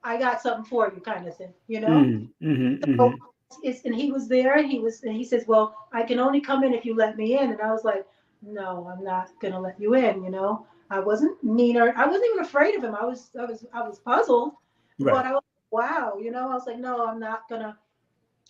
I got something for you, kind of thing. Mm-hmm. Mm-hmm. So Mm-hmm. and he was there, and he says, well, I can only come in if you let me in. And I was like, no, I'm not gonna let you in. I wasn't meaner. I wasn't even afraid of him. I was puzzled, Right. but I was wow. I was like, no, I'm not gonna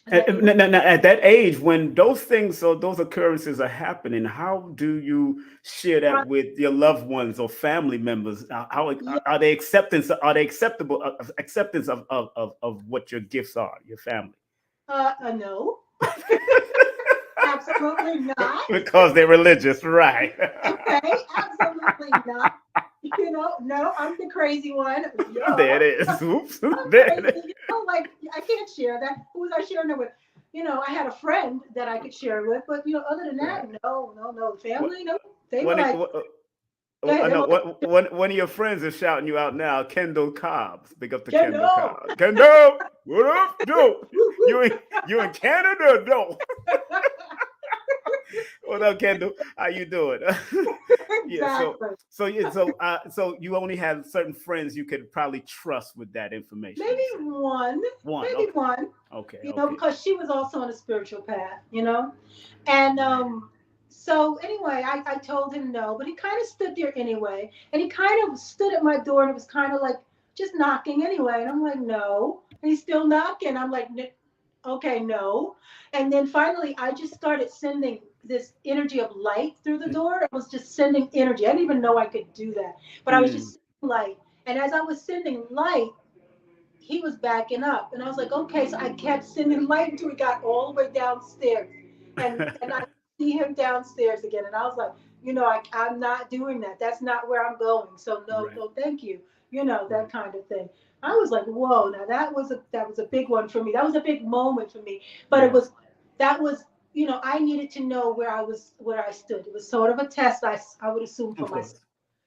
let you. Now, at that age, when those things or those occurrences are happening, how do you share that Right. with your loved ones or family members? How Yeah, are they acceptance? Are they acceptable acceptance of what your gifts are, your family? no, absolutely not. Because they're religious, right? Okay, absolutely not. No, I'm the crazy one. There No. it is. Oops. I'm There it crazy. is. Like I can't share that. Who was I sharing it with? I had a friend that I could share it with, but other than that, Right. no, no, no. What? Family, no. They were When it, like, go I ahead. They know were like, one of your friends is shouting you out now. Kendall Cobbs, big up to yeah, Kendall no. Cobbs. Kendall, what up, Joe? Woo, woo. You in Canada, no? What up, Kendall? How you doing? Yeah. Exactly. So you only have certain friends you could probably trust with that information. Maybe You say one, one. maybe Okay. one. Okay. Okay. Because she was also on a spiritual path. And Right. so anyway, I told him no, but he kind of stood there anyway. And he kind of stood at my door and it was kind of like just knocking anyway. And I'm like, no. And he's still knocking. I'm like, okay, no. And then finally, I just started sending this energy of light through the door. I was just sending energy. I didn't even know I could do that, but I was Mm. just sending light. And as I was sending light, he was backing up, and I was like, okay. So I kept sending light until we got all the way downstairs, and I see him downstairs again. And I was like, I'm not doing that. That's not where I'm going. So no, Right. no, thank you. That Right. kind of thing. I was like, whoa, now that was a big one for me. That was a big moment for me. But Yeah. that was, I needed to know where I stood. It was sort of a test, I would assume, for Of myself, course.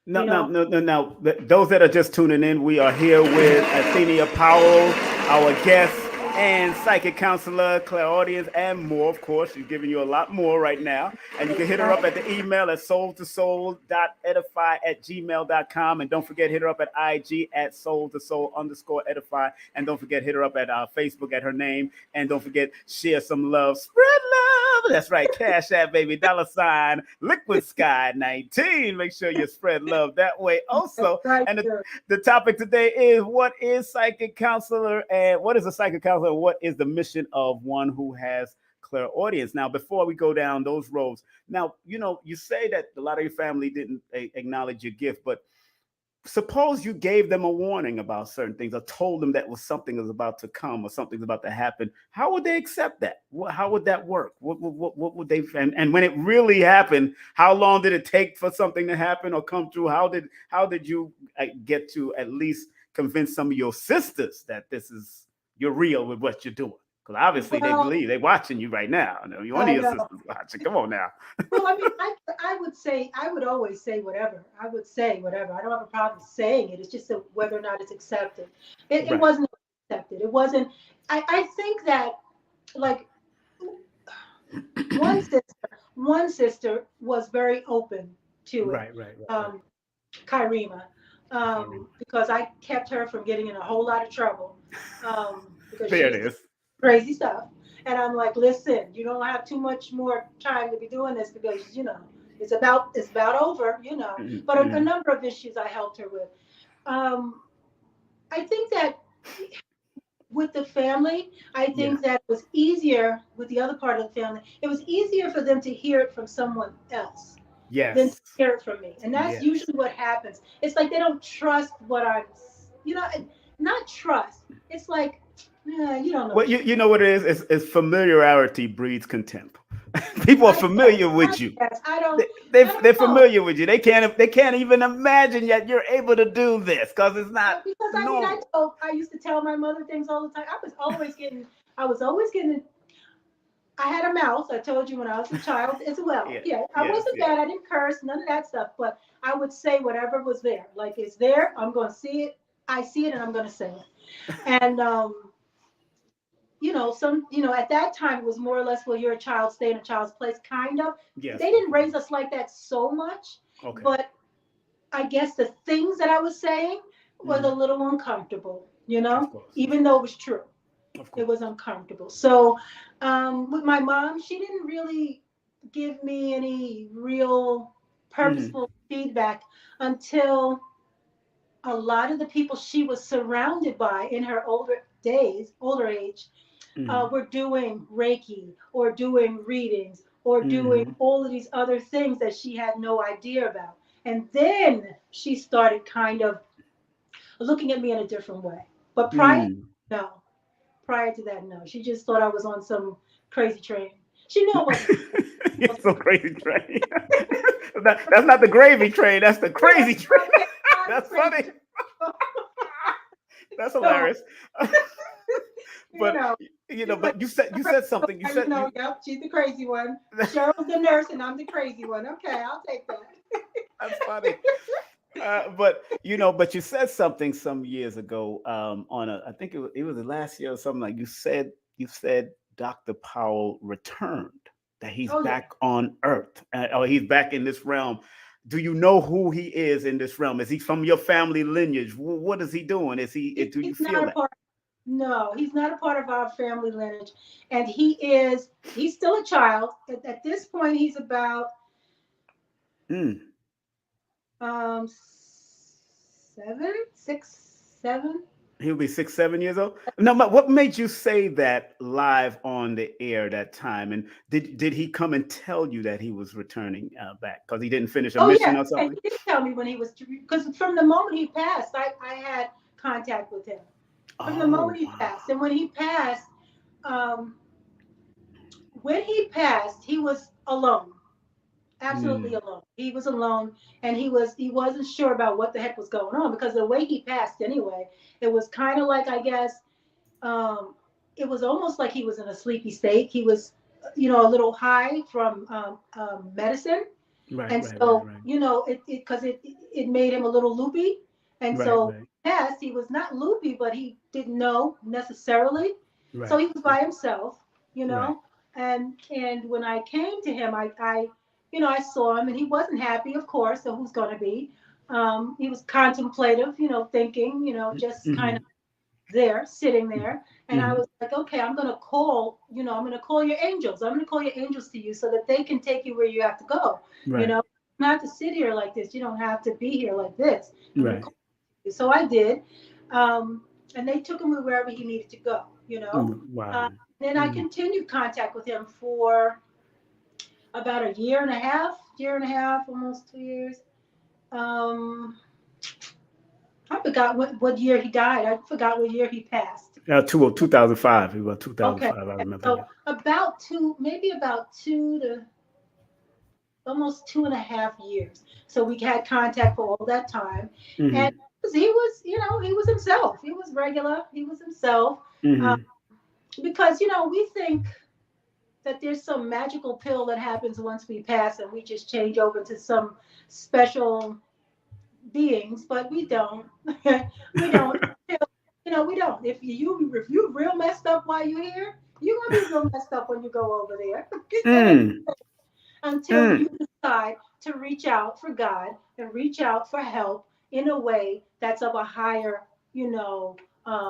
No, you no, know. no, no, no. Those that are just tuning in, we are here with Athenia Powell, our guest, and psychic counselor, clairaudience, and more. Of course, she's giving you a lot more right now. And you can hit her up at the email at soul2soul.edify@gmail.com. And don't forget, hit her up at IG at soul2soul_edify. And don't forget, hit her up at Facebook at her name. And don't forget, share some love, spread love. That's right, Cash App, baby, $ Liquid Sky 19. Make sure you spread love that way also. Right And there. the topic today is, what is psychic counselor, and what is a psychic counselor? What is the mission of one who has clairaudience? Now, before we go down those roads, now, you say that a lot of your family didn't acknowledge your gift, but suppose you gave them a warning about certain things, or told them that was something was about to come or something's about to happen. How would they accept that? How would that work? What would they, and when it really happened, how long did it take for something to happen or come through? How did you get to at least convince some of your sisters that you're real with what you're doing? Because obviously they Well, believe they're watching you right now. I know one of I your know. sisters watching. Come on now. Well, I mean, I would say, I would always say whatever. I would say whatever. I don't have a problem saying it. It's just whether or not it's accepted. It Right. wasn't accepted. It wasn't. I think that, like, one sister, one sister was very open to it, Right. Right. Right. Right. um, Kyrima, Okay. because I kept her from getting in a whole lot of trouble, because There she it used to do is. crazy stuff. And I'm like, listen, you don't have too much more time to be doing this, because it's about over, But a Mhm. number of issues I helped her with. Um, I think that with the family, I Yeah. think that it was easier with the other part of the family. It was easier for them to hear it from someone else than to Yes. hear it from me. And that's Yes. usually what happens. It's like they don't trust what not trust. It's like, you don't know Well, what you know what it is? It's familiarity breeds contempt. People are I guess. familiar I with you. guess. They, they, I don't they're know. familiar with you. They can't even imagine yet you're able to do this because it's not Because I mean, normal. I used to tell my mother things all the time. I was always getting, I had a mouth. I told you, when I was a child as well. Yes, Yeah, I yes, wasn't yes. bad. I didn't curse, none of that stuff. But I would say whatever was there. Like, it's there. I'm going to see it. I see it, and I'm going to say it. And at that time it was more or less, well, you're a child, stay in a child's place, kind of. Yes, They of didn't course. raise us like that so much, Okay. but I guess the things that I was saying was a Mhm. little uncomfortable, Of course, of even though it course, was true. of It course. was uncomfortable. So, with my mom, she didn't really give me any real Hmm. purposeful feedback until a lot of the people she was surrounded by in her older age, Hmm. were doing Reiki or doing readings or doing Hmm. all of these other things that she had no idea about. And then she started kind of looking at me in a different way. But Mm. no. Prior to that, no. She just thought I was on some crazy train. She knew I wasn't. You're so crazy train. That's not the gravy train. That's the crazy train. Okay, I'm That's crazy funny. train. That's So, hilarious. you But know, she's like, but you said something. You said you. yep, she's the crazy one. Cheryl's the nurse, and I'm the crazy one. Okay, I'll take that. That's funny. But you said something some years ago, on I think it was the last year or something, like you said Dr. Powell returned, that he's Oh yeah, back on Earth, or he's back in this realm. Do you know who he is in this realm? Is he from your family lineage? What is he doing? Do you he's feel not a that? part. No, he's not a part of our family lineage, and he's still a child. At this point, he's about Mm. 7, 6, 7. He'll be 6, 7 years old. No, but what made you say that live on the air that time? And did he come and tell you that he was returning back because he didn't finish a Oh yeah, mission or yeah, something? he did tell me when he was, because from the moment he passed, I had contact with him. From the Oh moment he wow. passed, and when he passed, um, when he passed, he was alone, absolutely Mm. alone. He was alone, and he wasn't sure about what the heck was going on, because the way he passed anyway, it was kind of like, I guess, um, it was almost like he was in a sleepy state. He was, a little high from medicine, Right, and right, right, so right, it made him a little loopy, and right, so right, yes, he was not loopy, but he didn't know necessarily, so right, he was by himself, you right. know. And when I came to him, I saw him, and he wasn't happy, of course. So who's going to be? He was contemplative, thinking, just kind Mm-hmm. of there, sitting there. And I Mm-hmm. was like, okay, I'm going to call your angels. I'm going to call your angels to you so that they can take you where you have to go. You Right, know, not to sit here like this. You don't have to be here like this. I'm going to right. call you. So I did. And they took him wherever he needed to go, Wow. then I Mm. continued contact with him for about a year and a half, almost 2 years. Um, I forgot what year he died. I forgot what year he passed. 2005. It was Okay. 2005. I remember So that. maybe about almost 2.5 years. So we had contact for all that time. And Mm-hmm. he was himself. He was regular. He was himself. Uh, Mm-hmm. because, we think that there's some magical pill that happens once we pass and we just change over to some special beings, but we don't. We don't. We don't. If you real messed up while you're here, you're gonna be real messed up when you go over there. That ain't Mm. until Mm. you decide to reach out for God and reach out for help in a way that's of a higher,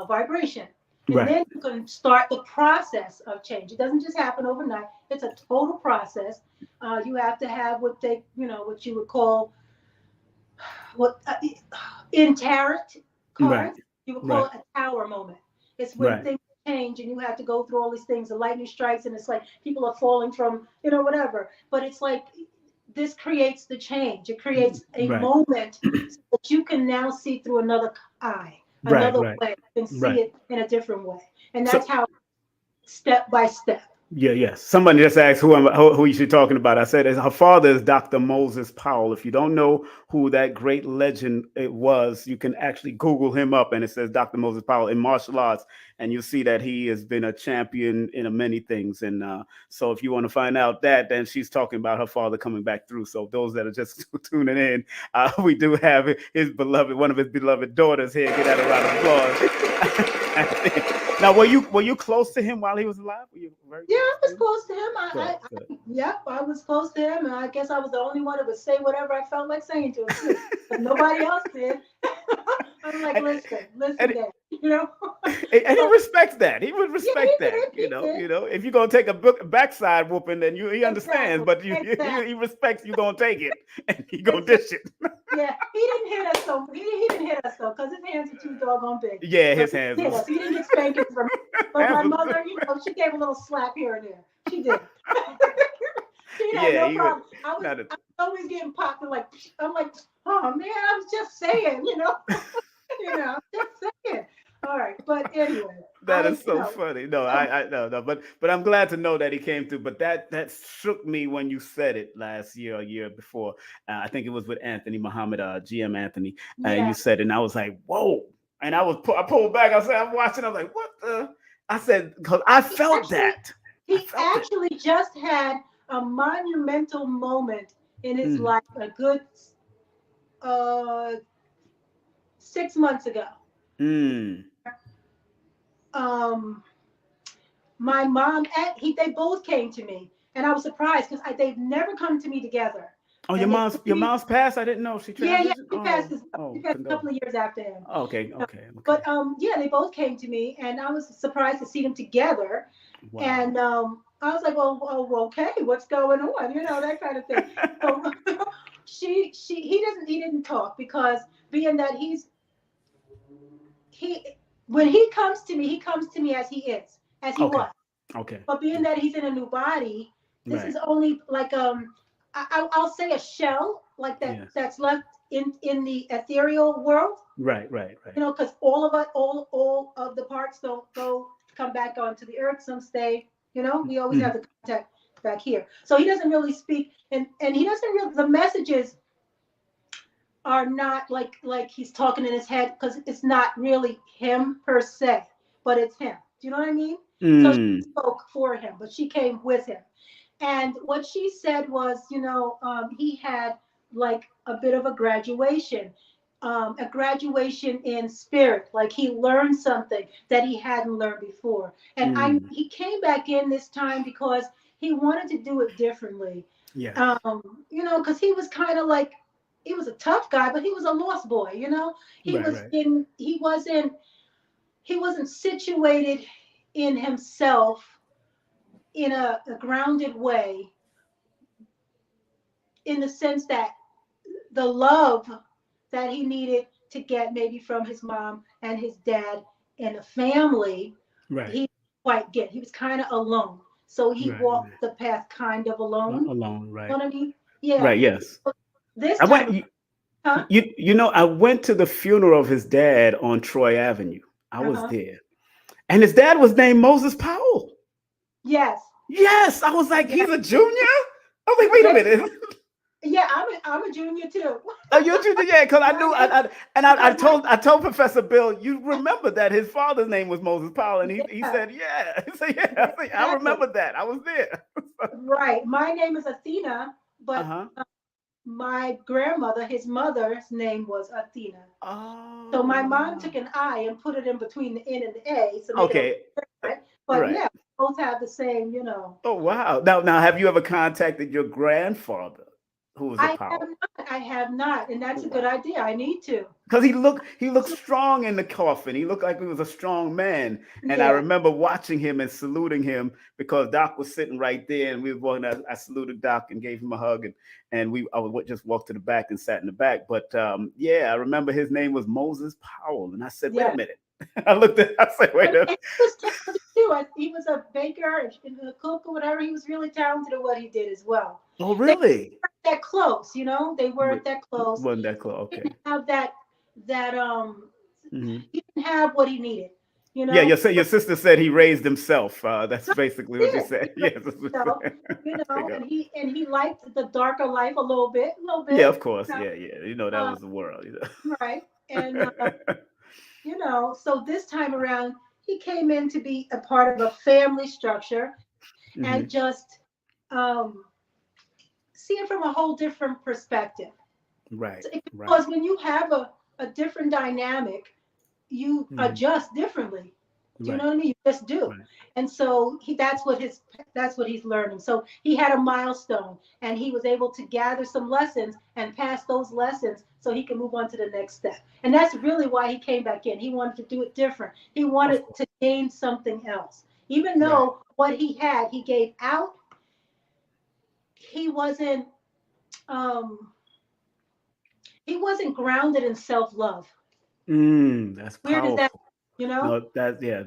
vibration. And Right. then you can start the process of change. It doesn't just happen overnight. It's a total process. You have to have what you would call what in tarot Right. cards, you would call Right. it a tower moment. It's when Right. things change and you have to go through all these things. The lightning strikes and it's like people are falling from, whatever. But it's like this creates the change. It creates a Right. moment so that you can now see through another eye, Right. another Right. way. You can see Right. it in a different way. And that's So how step by step. yeah, yes. Somebody just asked who you should talking about. I said her father is Dr. Moses Powell. If you don't know who that great legend it was, you can actually Google him up, and it says Dr. Moses Powell in martial arts, and you'll see that he has been a champion in many things. And so, if you want to find out that, then she's talking about her father coming back through. So those that are just tuning in, we do have one of his beloved daughters here. Get that a round of applause. Now, were you close to him while he was alive? Were you very Yeah, close I to was him? close to him. Good, good. Yep, I was close to him, and I guess I was the only one that would say whatever I felt like saying to him too, but nobody else did. I'm like, And, listen, and, Dad, you know. and he So respects that. He would yeah, respect that. he did, If you're gonna take a backside whooping, then he understands. exactly, But he exactly. respects you gonna take it, and he gonna Exactly. dish it. Yeah, he didn't hit us though. He didn't hit us though, because his hands are too doggone big. Yeah, So his he hands didn't hit was. us. He didn't get spankings from me. But Hands my was mother, she gave a little slap here and there. She did. She had yeah, no he would. problem. I was Not a, I was always getting popped and like I'm like, oh man, I was just saying, just saying. All right, but anyway, That is so funny. No, um, I no, no, but I'm glad to know that he came through. But that shook me when you said it last year, a year before. I think it was with Anthony Muhammad, GM Anthony, and you yeah, said it, and I was like, whoa. And I pulled back. I said, I'm watching. I'm like, what the? I said, because I he felt actually that. I he felt it. actually just had a monumental moment in his Mm, life a good uh 6 months ago. mm. Um, my mom and they both came to me, and I was surprised because they've never come to me together, Oh, your and they mom's came to your me. mom's passed. I didn't know she Yeah, transitioned. she passed Oh, this. She oh, passed a condole. couple of years after him. Okay, Uh, okay, okay. But yeah, they both came to me, and I was surprised to see them together. Wow. And I was like, well, okay, what's going on? That kind of thing. So he didn't talk because being that he when he comes to me as he is, as he Okay, was. okay. But being that he's in a new body, this Right. is only like I'll say a shell like that Yes. that's left in the ethereal world. Right, right, right. Because all of it, all of the parts don't go come back onto the earth. Some stay. You know, we always have the contact back here. So he doesn't really speak, and he doesn't really. The messages are not like he's talking in his head, because it's not really him per se, but it's him. Do you know what I mean? So she Mm. spoke for him, but she came with him. And what she said was, he had like a bit of a graduation in spirit. Like he learned something that he hadn't learned before. And Mm. he came back in this time because he wanted to do it differently. Yes. Because he was kind of like, he was a tough guy, but he was a lost boy. He Right. was Right. in, he wasn't situated in himself in a grounded way, in the sense that the love that he needed to get maybe from his mom and his dad and the family, Right. he didn't quite get. He was kind of alone. So he Right. walked the path kind of alone. Alone. You Right. know what I mean? Yeah. Right. Yes. This I time, went. huh? I went to the funeral of his dad on Troy Avenue. I was Uh-huh. there, and his dad was named Moses Powell. Yes. Yes, I was like, Yeah. he's a junior. I was like, wait a Yeah. minute. Yeah. I'm a junior too. Oh, you're a junior, yeah, because I My knew, name, I because my told Professor Bill, you remember that his father's name was Moses Powell, and he yeah, said, yeah, he said, yeah. yeah, I said, I exactly. remember that. I was there. Right. My name is Athena, Uh but huh. my grandmother, his mother's name was Athena. So Oh my mom wow. took an I and put it in between the N and the A to make it a little Okay. Uh, different. But Right. yeah, both have the same. Oh wow. Now, have you ever contacted your grandfather, who was a I have Powell? not. I have not, and Oh that's a good wow. idea. I need to. Because he looked strong in the coffin. He looked like he was a strong man. And I Yeah, remember watching him and saluting him because Doc was sitting right there, and we were walking. I saluted Doc and gave him a hug, and I would just walk to the back and sat in the back. But yeah, I remember his name was Moses Powell, and I said, wait a yeah. minite. I looked at. I said, wait a. And he was talented too. He was a baker and a cook or whatever. He was really talented at what he did as well. Oh They really? weren't that close. They weren't Wait, that close. wasn't that close? He Okay. didn't have that. Mhm. He didn't have what he needed. You Yeah, know, your sister said he raised himself. That's No, basically he what you did. said. Yes. That's what you So, said. There you go. and he liked the darker life a little Yeah, bit. of course. You know, Yeah, yeah. You know that uh, was the world. right. And so this time around, he came in to be a part of a family structure and Hmm. just um, see it from a whole different perspective. Right, So, right, because when you have a different dynamic, you hmm, adjust differently. Do you know right, what I mean? You just do. right. And so that's what he's learning. So he had a milestone and he was able to gather some lessons and pass those lessons so he can move on to the next step. And that's really why he came back in. He wanted to do it different. He Of wanted course. to gain something else. Even Right. though what he had, he gave out, he wasn't um he wasn't grounded in self-love. That's Weird as that, powerful. you know?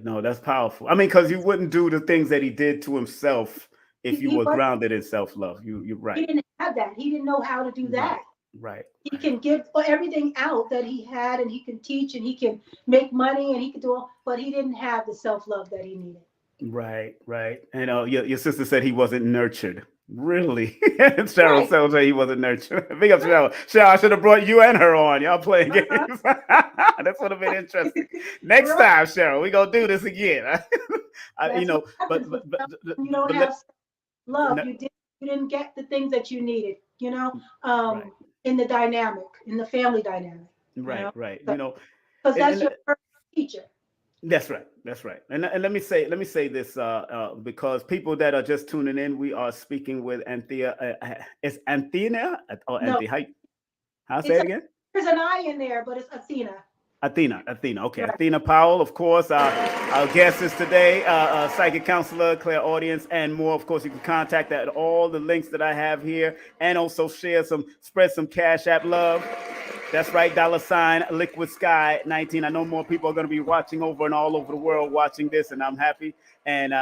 No, that's powerful. I mean, because you wouldn't do the things that he did to himself He, if you he were was grounded in self love. You're he right. didn't have that. He didn't know how to do that. Right, right, He can give everything out that he had, and he can teach, and he can make money, and he can do all, but he didn't have the self-love that he needed. right. And your sister said he wasn't nurtured. Really? Cheryl Right, tells her he wasn't nurtured. Big up right. Cheryl. Cheryl, I should have brought you and her on. Y'all playing Uh-huh. games. That's would have been interesting. Next Right. time, Cheryl, we gonna do this again. That's what But happens but with but, when you don't but have let, love. no, You didn't get the things that you needed, right, in the dynamic, in the family dynamic, you know, right. because that's And your first teacher. that's right. That's right. And let me say this because people that are just tuning in, we are speaking with Anthea. It's Anthea or No, Anthea. How say it's it a, again? there's an I in there, but it's Athena. Athena. Okay, Right. Athena Powell, of course. Our guest is today, psychic counselor, Clairaudience, and more. Of course, you can contact that at all the links that I have here, and also spread some Cash App love. That's right, $ Liquid Sky 19. I know more people are going to be watching over and all over the world watching this, and I'm happy. And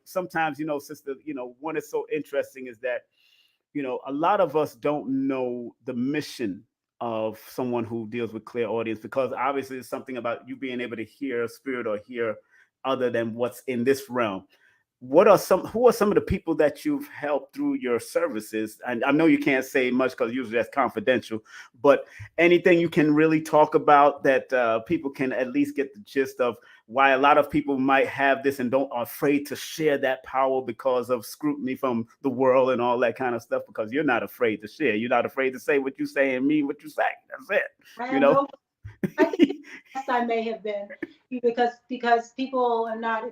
sometimes, sister, one is so interesting is that a lot of us don't know the mission of someone who deals with clear audience because obviously it's something about you being able to hear spirit or hear other than what's in this realm. who are some of the people that you've helped through your services? And I know you can't say much because usually that's confidential, but anything you can really talk about that people can at least get the gist of why a lot of people might have this and don't are afraid to share that power because of scrutiny from the world and all that kind of stuff, because you're not afraid to share. You're not afraid to say what you say and mean what you say. That's I it, you have know? no. I think yes, I may have been because people are not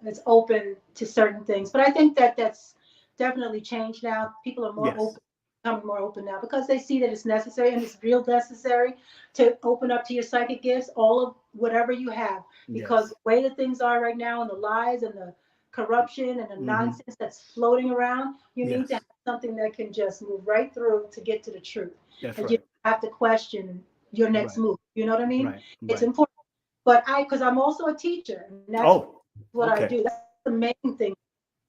as open to certain things. But I think that that's definitely changed now. People are more Yes. open, becoming more open now because they see that it's necessary and it's real necessary to open up to your psychic gifts, all of whatever you have. Because Yes. the way that things are right now, and the lies and the corruption and the Hmm. nonsense that's floating around, you need to have Yes. something that can just move right through to get to the truth, That's and you right. have to question your next Right. move. You know what I mean? Right. It's Right. important. But because I'm also a teacher, and that's Oh, what I okay. do. That's the main thing.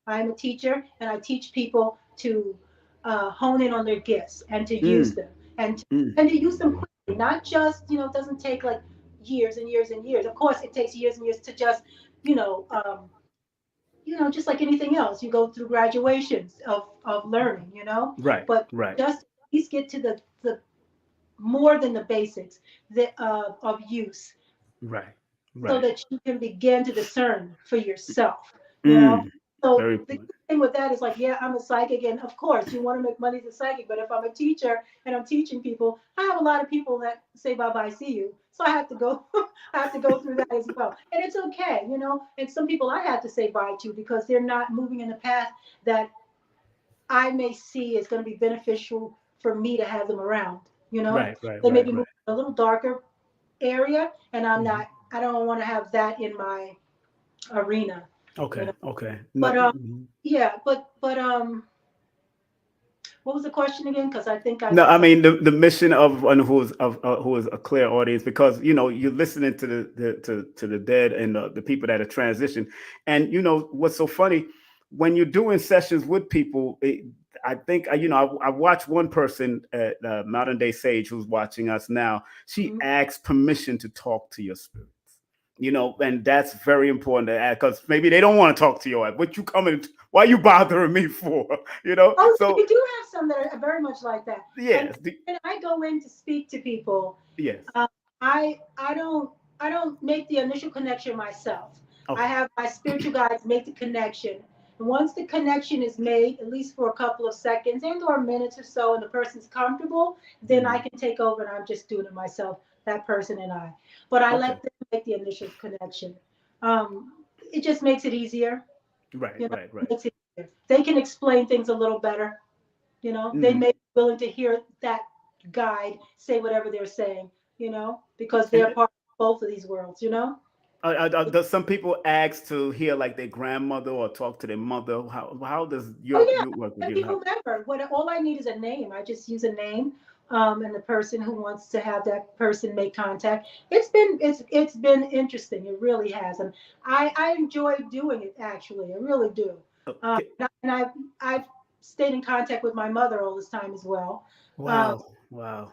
I'm a teacher, and I teach people to hone in on their gifts and to use Mm, them, and to, mm. and to use them quickly. Not just it doesn't take like years and years and years. Of course, it takes years and years to just you know um, just like anything else, you go through graduations of learning. Right. But Right. just at least get to the more than the basics of use, Right. so Right. that you can begin to discern for yourself. You know, Mm. so Very the important. thing with that is like, yeah, I'm a psychic, and of course, you want to make money as a psychic. But if I'm a teacher and I'm teaching people, I have a lot of people that say bye bye, see you. So I have to go, I have to go through that as well, and it's okay. And some people I have to say bye to because they're not moving in the path that I may see is going to be beneficial for me to have them around. You know, Right. Right. they may Right. be moving Right. a little darker area, and Mhm. I don't want to have that in my arena. you Okay. know Okay. No. but Mhm. yeah, but what was the question again? Because I think I No, said I something. mean the mission of one who is a clear audience, because you're listening to to the dead and the people that are transitioned, and what's so funny when you're doing sessions with people. I think I watched one person at Modern Day Sage who's watching us now. She Mhm. asked permission to talk to your spirits. And that's very important to add, because maybe they don't want to talk to you. What you coming? Why you bothering me for? Oh yeah, So you do have some that are very much like that. And yes, when I go in to speak to people, yes. uh, I don't make the initial connection myself. I Okay. have my spiritual guides make the connection. And once the connection is made, at least for a couple of seconds and or minutes or so, and the person's comfortable, then I Mhm. can take over and I'm just doing it myself, that person and I. But I Okay. let them make the initial connection. It just makes it easier. Right, right, It right. makes it easier. They can explain things a little better. They Hmm. may be willing to hear that guide say whatever they're saying, because And they're part of both of these worlds. does some people ask to hear like their grandmother or talk to their mother? How does Oh your yeah, you work it with can you? be How? whomever. All I need is a name. I just use a name, and the person who wants to have that person make contact. It's been interesting. It really has, and I enjoy doing it. Actually, I really do. Okay. And I've stayed in contact with my mother all this time as well. Um, Wow. Wow.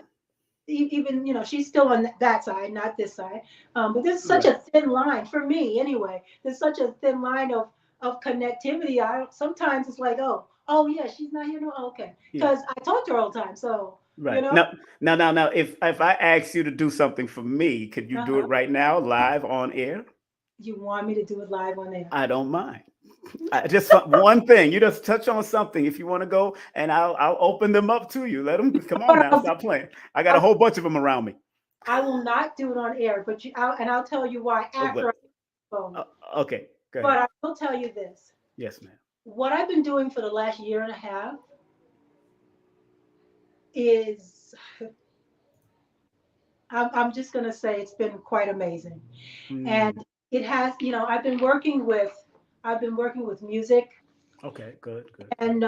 even she's still on that side, not this side. But there's such Right. a thin line for me anyway. There's such a thin line of connectivity. I sometimes it's like, oh yeah, she's not here, no, okay, Yeah. because I talk to her all the time, so you Right. know Now, if I ask you to do something for me, could you do it uh-huh. right now, live on air? You want me to do it live on there? I don't mind. Just one thing. You just touch on something if you want to go, and I'll open them up to you. Let them come on But now. Stop playing. I got a I'll, whole bunch of them around me. I will not do it on air, but I'll tell you why Oh, after I but get the phone. okay. Go But ahead. I will tell you this: Yes, ma'am. what I've been doing for the last year and a half is I'm just going to say it's been quite amazing. And Mm, it has, I've been working with music, okay. Good. Good. Good. and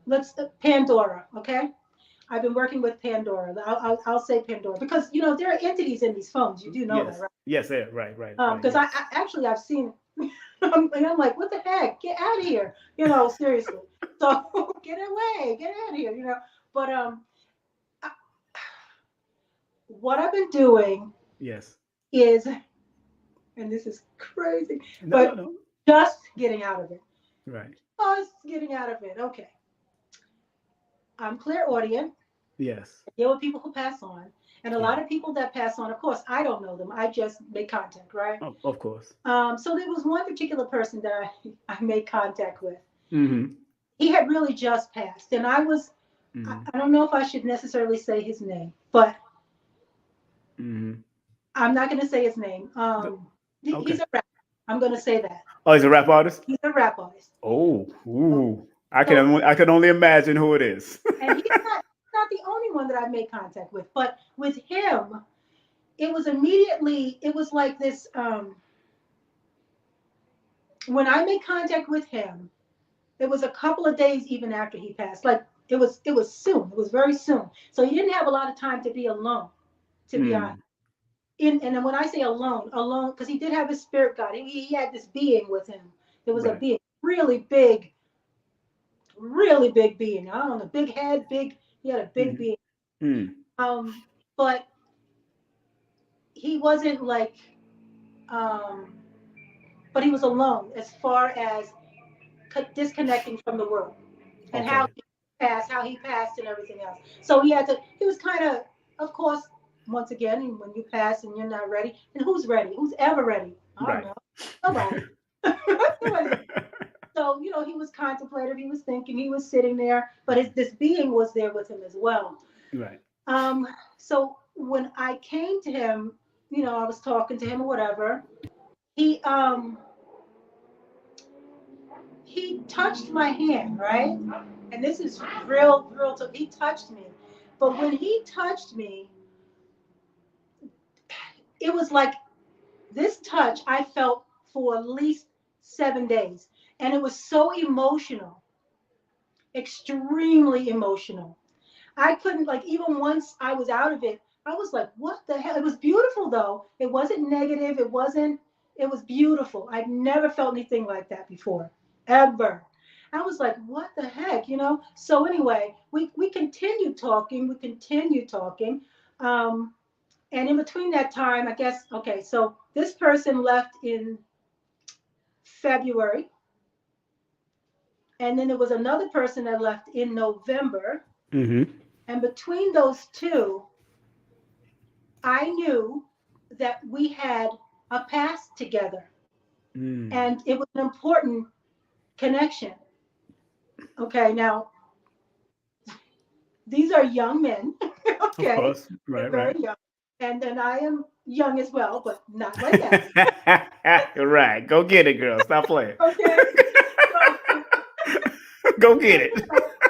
let's Pandora, okay? I've been working with Pandora. I'll say Pandora because there are entities in these phones. You do know that, Yes. right? Yes. Yeah. Right. Right. Right. Because Yes. I actually I've seen, and I'm like, what the heck? Get out of here, seriously. So get away, get out of here, But I, what I've been doing Yes. is and this is crazy, No, no, but no. just getting out of it. Right. Just getting out of it. Okay. I'm clairaudient. Yes. There were people who pass on. And a Yeah. lot of people that pass on, of course, I don't know them. I just make contact, right? Of course. So there was one particular person that I made contact with. Mm-hmm. He had really just passed. And Mm-hmm. I don't know if I should necessarily say his name, but Mm-hmm. I'm not going to say his name. Okay. He's a rapper. I'm going to say that. Oh, he's a rap artist? He's a rap artist. Oh, So, ooh. so I can only imagine who it is. and he's not the only one that I made contact with, but with him, it was immediately, it was like this. When I made contact with him, it was a couple of days even after he passed. Like it was soon. It was very soon. So he didn't have a lot of time to be alone, to be honest. Mm, And then when I say alone, alone, because he did have his spirit guide. He had this being with him. There was a right. being, really big being. I don't know, big head, big. He had a big Mm, being. mm, But he wasn't like, um, but he was alone as far as disconnecting from the world and okay. how he passed and everything else. So he was kind of course, once again, when you pass and you're not ready, and who's ready? Who's ever ready? I don't Right. know. Nobody. Nobody's. So, he was contemplative, he was thinking, he was sitting there, but this being was there with him as well. Right. Um, so when I came to him, I was talking to him or whatever, he he touched my hand, right? And this is real. He touched me, but when he touched me, it was like this touch I felt for at least 7 days, and it was so emotional, extremely emotional. I couldn't, like, even once I was out of it, I was like, what the hell? It was beautiful though. It wasn't negative. It wasn't. It was beautiful. I'd never felt anything like that before, ever. I was like, what the heck, So anyway, we continued talking. We continued talking. Um, and in between that time, I guess, okay, so this person left in February, and then there was another person that left in November. Mm-hmm. And between those two, I knew that we had a past together, Mm. and it was an important connection. Okay, now these are young men. Of Okay, course. they're Right, right. very young, and then I am young as well, but not like that. Right. Go get it, girl. Stop playing. Okay, so Go get it.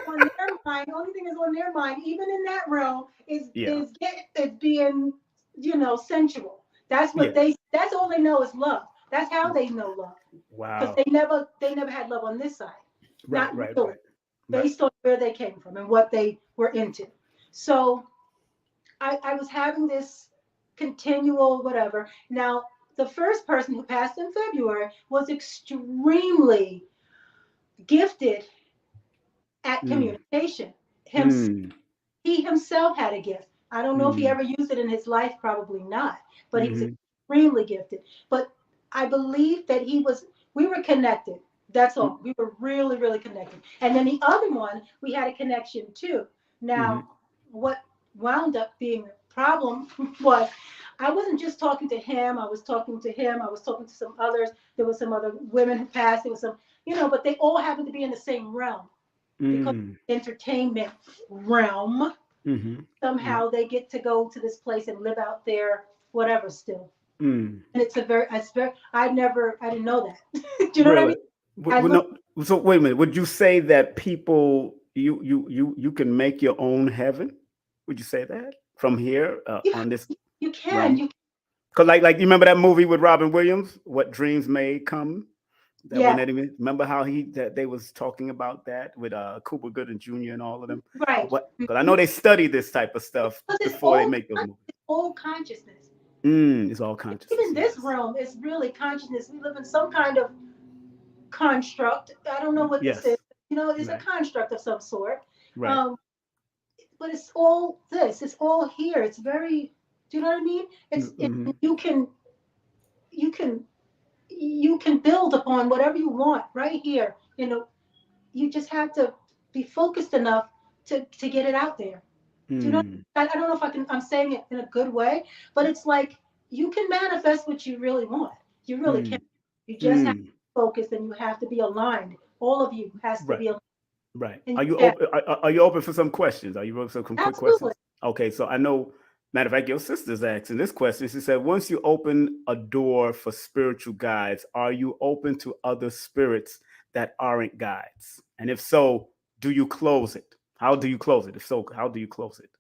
on their mind, only thing is on their mind, even in that realm, is Yeah. is being, sensual. That's what Yeah. that's all they know is love. That's how they know love. Because Wow. they never had love on this side. Right, Not right, really, right. Right. based on where they came from and what they were into. So I was having this continual whatever. Now, the first person who passed in February was extremely gifted at Mm. communication. Mm. He himself had a gift. I don't know if he Mm. ever used it in his life, probably not, but he was Mm-hmm. extremely gifted. But I believe that we were connected. That's all. We were really, really connected. And then the other one, we had a connection too. Mm-hmm. Now, what wound up being a problem was I wasn't just talking to him. I was talking to him. I was talking to some others. There were some other women who passed. There was some, but they all happened to be in the same realm because Mm. entertainment realm, Mm-hmm. Right. somehow they get to go to this place and live out there, whatever still. Mm. And it's very, I didn't know that. Do you know what I Really? mean? I looked, No, so wait a minute. Would you say that people you can make your own heaven? Would you say that from here you, on this you can, realm? you, Because like you remember that movie with Robin Williams, What Dreams May Come? That when yeah, they remember how that they was talking about that with Cooper Gooding Jr. and all of them. right. What? Because I know Mhm. they study this type of stuff Because before they make those movies. it's all consciousness. It's all consciousness. Even this Yes. realm is really consciousness. We live in some kind of construct. I don't know what this is. Yes. It's a Right. construct of some sort. Right. Um, but it's all this. It's all here. It's very. Do you know what I mean? It's Mm-hmm. you can you can build upon whatever you want right here. You just have to be focused enough to get it out there. Do you know? Mm, I don't know if I'm saying it in a good way, but it's like you can manifest what you really want. You really can. mm, You just have to mm. be focused and you have to be aligned. All of you has to Right. be aligned. Right. And Are you yeah, open? Are you open for some questions? Are you open for some quick absolutely. questions? Okay. So I know. Matter of fact, your sister's asking this question. She said, "Once you open a door for spiritual guides, are you open to other spirits that aren't guides? And if so, do you close it? How do you close it? If so, how do you close it?"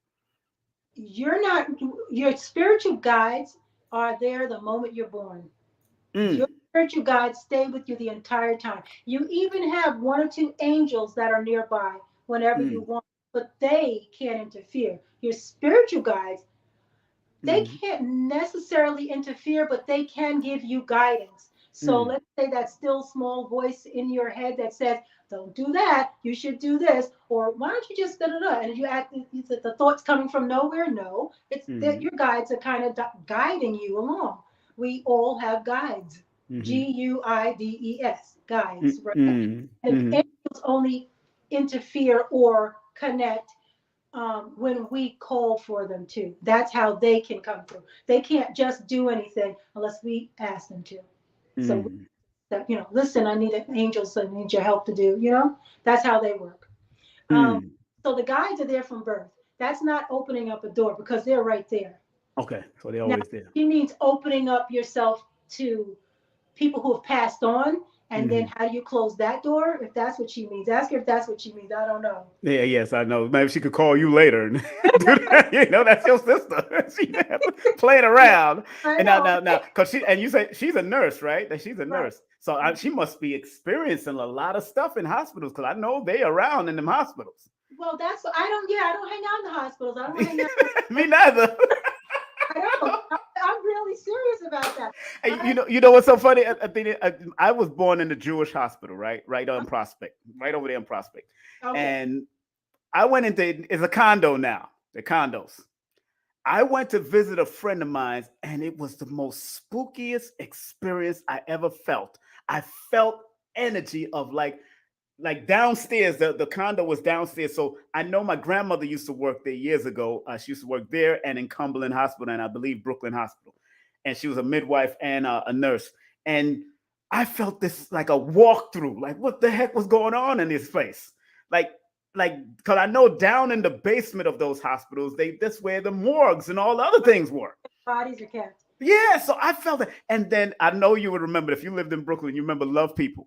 You're not, your spiritual guides are there the moment you're born. Your Mm, spiritual guides stay with you the entire time. You even have one or two angels that are nearby whenever you mm, want, but they can't interfere. Your spiritual guides, they mm, can't necessarily interfere, but they can give you guidance. So mm, let's say that still small voice in your head that says, "Don't do that. You should do this," or "Why don't you just da da da?" And you act, the thoughts coming from nowhere. No, it's that mm, your guides are kind of guiding you along. We all have guides. mm, Guides, mm, guides, right? mm, And mm, angels only interfere or connect when we call for them to. That's how they can come through. They can't just do anything unless we ask them to. So mm, that, listen, I need an angel, so I need your help to do. That's how they work. Um, mm. so the guides are there from birth. That's not opening up a door because they're right there. Okay. So they're Now, always there. she means opening up yourself to people who have passed on. And then Hmm. how do you close that door? If that's what she means, ask her if that's what she means. I don't know. Yeah, yes, I know. Maybe she could call you later and do that. That's your sister. She playing Yeah, around. I And now, know. now, now, because you say she's a nurse, right? That she's a Right. nurse. So she must be experiencing a lot of stuff in hospitals because I know they around in them hospitals. Well, that's I don't. Yeah, I don't hang out in the hospitals. I don't hang out. Me neither. I don't. I'm really serious about that. Hey, I you know what's so funny? I was born in the Jewish hospital, right on Prospect, right over there in Prospect, okay. and I went into it's a condo now. The condos. I went to visit a friend of mine, and it was the most spookiest experience I ever felt. I felt energy of like downstairs. The condo was downstairs, so I know my grandmother used to work there years ago. She used to work there and in Cumberland Hospital, and I believe Brooklyn Hospital, and she was a midwife and a nurse. And I felt this like a walkthrough, like what the heck was going on in this place, like because I know down in the basement of those hospitals, that's where the morgues and all the other things were. Bodies are kept. Yeah, so I felt it. And then I know you would remember if you lived in Brooklyn, you remember Love People.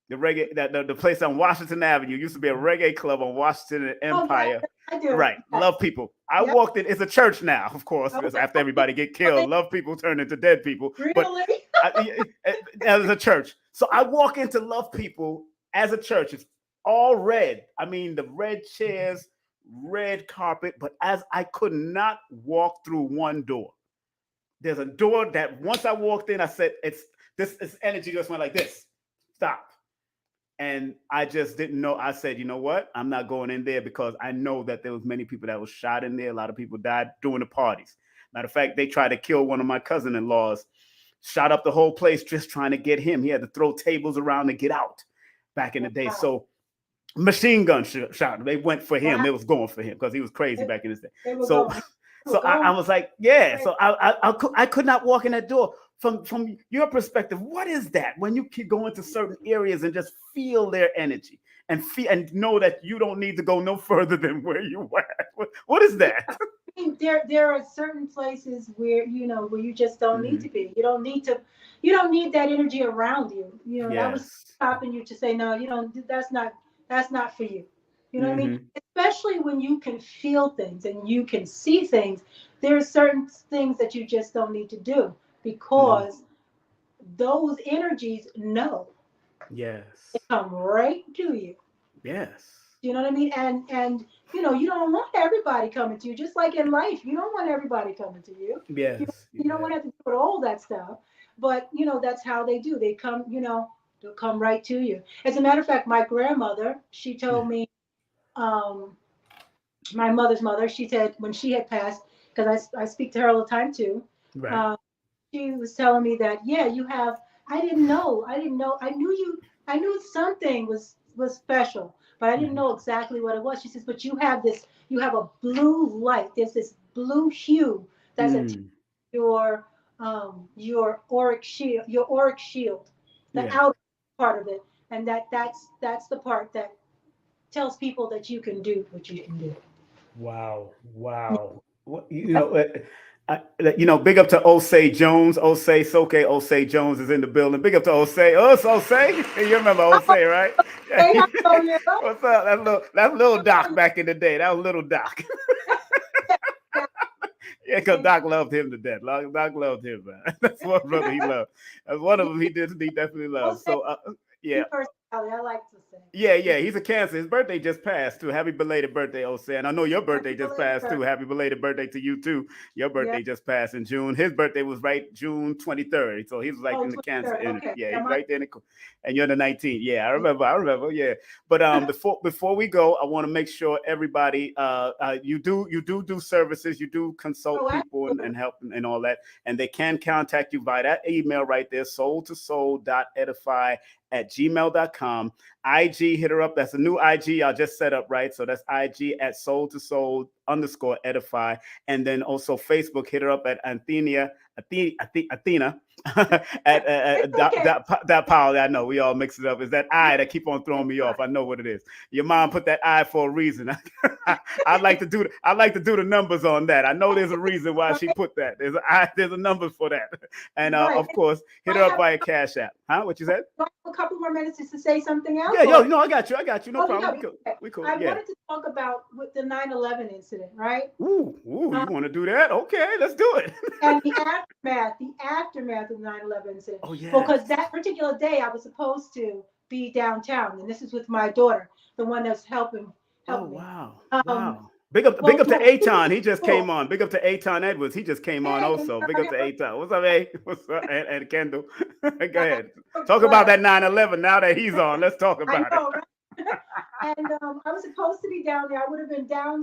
The reggae that the place on Washington Avenue used to be a reggae club on Washington and Oh yeah, Empire. I do. Right. Yes. Love People. I Yep. walked in, it's a church now, of course, because Okay. after everybody get Okay. killed, Love People turned into dead people. But Really? as a church. So I walk into Love People as a church. It's all red. I mean, the red chairs, red carpet, but as I could not walk through one door. There's a door that once I walked in, I said, this energy just went like this. Stop. And I just didn't know. I said, you know what? I'm not going in there because I know that there was many people that was shot in there. A lot of people died during the parties. Matter of fact, they tried to kill one of my cousin-in-laws, shot up the whole place just trying to get him. He had to throw tables around to get out back in the day. Wow. So machine gun shot. They went for him. Wow. They was going for him because he was crazy back in his day. They were So going. so I was like, yeah. So I could not walk in that door. From your perspective, what is that when you keep going to certain areas and just feel their energy and feel and know that you don't need to go no further than where you were? What is that? I mean, there are certain places where where you just don't need Mhm. to be. You don't need that energy around you. That was Yes. stopping you to say no. You don't. That's not for you. You know what I mean? Hmm. Especially when you can feel things and you can see things. There are certain things that you just don't need to do Hmm. because those energies know they Yes. come right to you. Yes. You know what I mean? And you don't want everybody coming to you. Just like in life, you don't want everybody coming to you. You, Yes. you don't Yeah. want to have to deal with all that stuff. But that's how they do. They come, they'll come right to you. As a matter of fact, my grandmother, she told me, um, my mother's mother, she said when she had passed, because I speak to her all the time too. Right. Um, she was telling me that, yeah, you have, I didn't know. I knew something was special, but I didn't Mhm. know exactly what it was. She says, but you have a blue light. There's this blue hue that's attached Mm. to your auric shield, the Yeah. outer part of it. And that's the part that tells people that you can do what you can do. Wow. Wow. What, big up to Osei Jones. Osei Soke Osei Jones is in the building. Big up to Osei. Oh, it's Osei. You remember Osei, right? Hey, how are you? What's up? That's little Doc back in the day. That was little Doc. Yeah, because Doc loved him to death. Doc loved him, man. That's one brother he loved. That's one of them he definitely We'll loved. say So yeah. personality, I like to say. Yeah. He's a Cancer. His birthday just passed too. Happy belated birthday, Osei. And I know your Happy birthday just belated passed too. birthday. Happy belated birthday to you too. Your Yeah. birthday just passed in June. His birthday was right June 23rd. So he was like Oh, in the Cancer 23rd. energy. Okay. Yeah, Yeah, he's right there. And you're the 19th. Yeah, I remember. Yeah. But before we go, I want to make sure everybody you do services, you do consult oh, people and absolutely. help and all that. And they can contact you by that email right there, soul2soul.edify@gmail.com. IG, hit her up. That's a new IG I just set up, right? So that's IG at soul2soul_edify. And then also Facebook, hit her up at Athena at It's okay. that Powell. I know we all mix it up. Is that I that keep on throwing me off? I know what it is. Your mom put that I for a reason. I like to do the numbers on that. I know there's a reason why she Right. put that. There's a number for that. And Right. of course, hit I her up have, via Cash App. Huh? What you said? do I have a couple more minutes just to say something else, Yeah, yo, or? no, I got you. No Oh, problem. yeah. Okay. We cool. I Yeah. wanted to talk about with the 9/11 incident, right? Ooh, Um, you want to do that? Okay, let's do it. and the aftermath of the 9/11 incident. Oh yes. Because that particular day I was supposed to be downtown, and this is with my daughter, the one that's Oh helping me. wow, Um, wow. Big up well, to we were Aton. in He just school. came on. Big up to Aton Edwards. He just came on Hey, also. Big up to America. Aton. What's up, A? What's up? And Kendall. Go ahead. I'm Talk about glad. that 9/11 now that he's on. Let's talk I about it. know, right? And I was supposed to be down there. I would have been I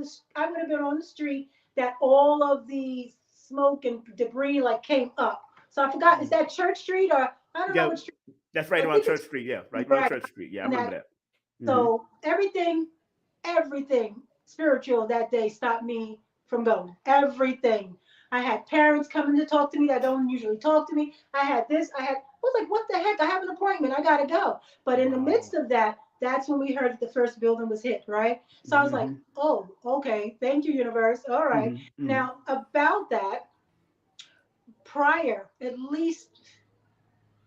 would have been on the street that all of the smoke and debris like came up. So I forgot, is that Church Street, or I don't know Yeah, what street? that's right I around think Church it's Street. Yeah, right around right Church Street. Yeah, I on remember that. that. Hmm. So everything spiritual that day stopped me from going. Everything. I had parents coming to talk to me that don't usually talk to me. I was like, what the heck? I have an appointment. I gotta go. But in the Wow. midst of that, that's when we heard that the first building was hit, right? So I was like, Hmm. oh, okay, thank you, universe. All right. Hmm. Now about that, prior, at least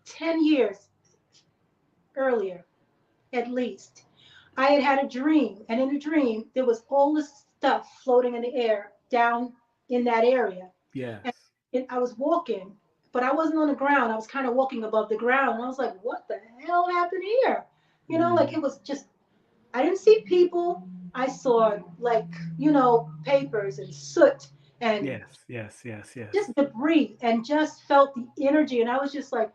10 years earlier, at least, I had had a dream, and in the dream, there was all this stuff floating in the air down in that area. And Yes. I was walking, but I wasn't on the ground. I was kind of walking above the ground. And I was like, what the hell happened here? Like Mm. it was just, I didn't see people. I saw, like, papers and soot and Yes. just debris, and just felt the energy. And I was just like,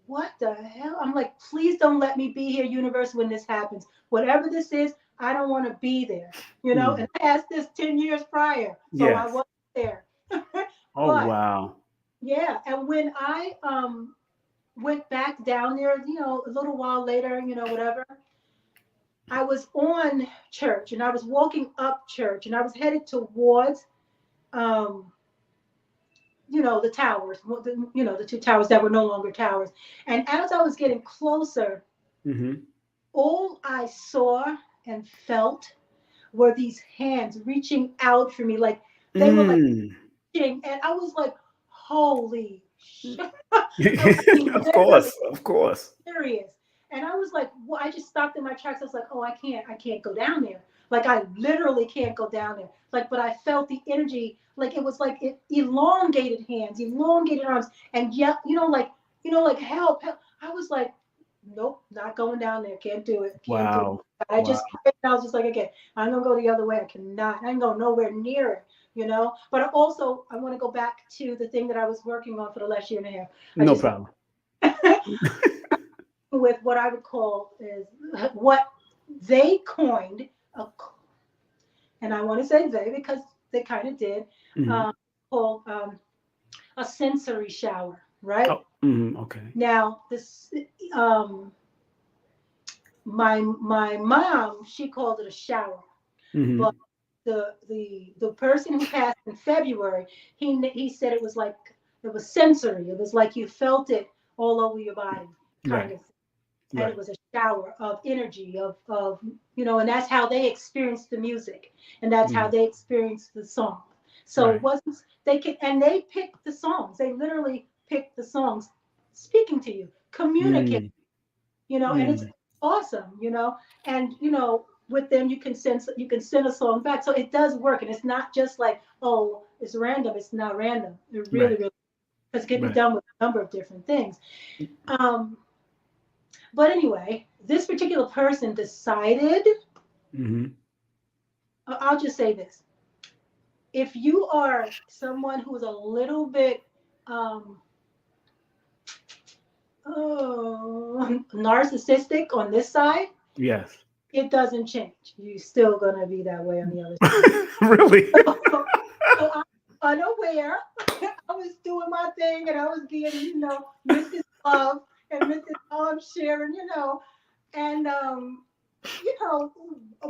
what the hell? I'm like, please don't let me be here, universe, when this happens. Whatever this is, I don't want to be there. And Mm. I asked this 10 years prior, so I Yes. wasn't there. Oh But wow. yeah, and when I went back down there, a little while later, whatever, I was on church, and I was walking up church, and I was headed towards um the towers, the two towers that were no longer towers. And as I was getting closer, Hmm. all I saw and felt were these hands reaching out for me, like they were like Mm. reaching, and I was like, holy shit. I mean, Of literally course, of course. serious. And I was like, well, I just stopped in my tracks. I was like, oh, I can't go down there. Like, I literally can't go down there. Like, but I felt the energy, like it was like it elongated hands, elongated arms, and yeah, like help. I was like, nope, not going down there. Can't do it. Can't do it. Wow. I Wow. just prayed, and I was just like, okay, I'm gonna go the other way. I cannot. I can go nowhere near it. But I want to go back to the thing that I was working on for the last year and a half. I No just problem. with what I would call is what they coined, and I want to say they because they kind of did, Hmm. called a sensory shower, right? Oh, okay. Now, this my mom, she called it a shower, but Hmm. the person who passed in February, he said it was like it was sensory. It was like you felt it all over your body, kind Right. of. And it Right. was a shower of energy of and that's how they experienced the music, and that's how Mm. they experienced the song. So it Right. wasn't they could and they picked the songs. They literally picked the songs, speaking to you, communicate, Mm. and it's Mm. awesome, and with them you can send a song back, so it does work, and it's not just like, oh, it's random. It's not random. It really, Right. really, because it can be Right. done with a number of different things. um but anyway, this particular person decided, Hmm. I'll just say this. If you are someone who is a little bit um, narcissistic on this side, Yes. it doesn't change. You're still going to be that way on the other side. Really? So I'm unaware. I was doing my thing and I was getting, Mrs. Love and Mrs. Sharon, and you know,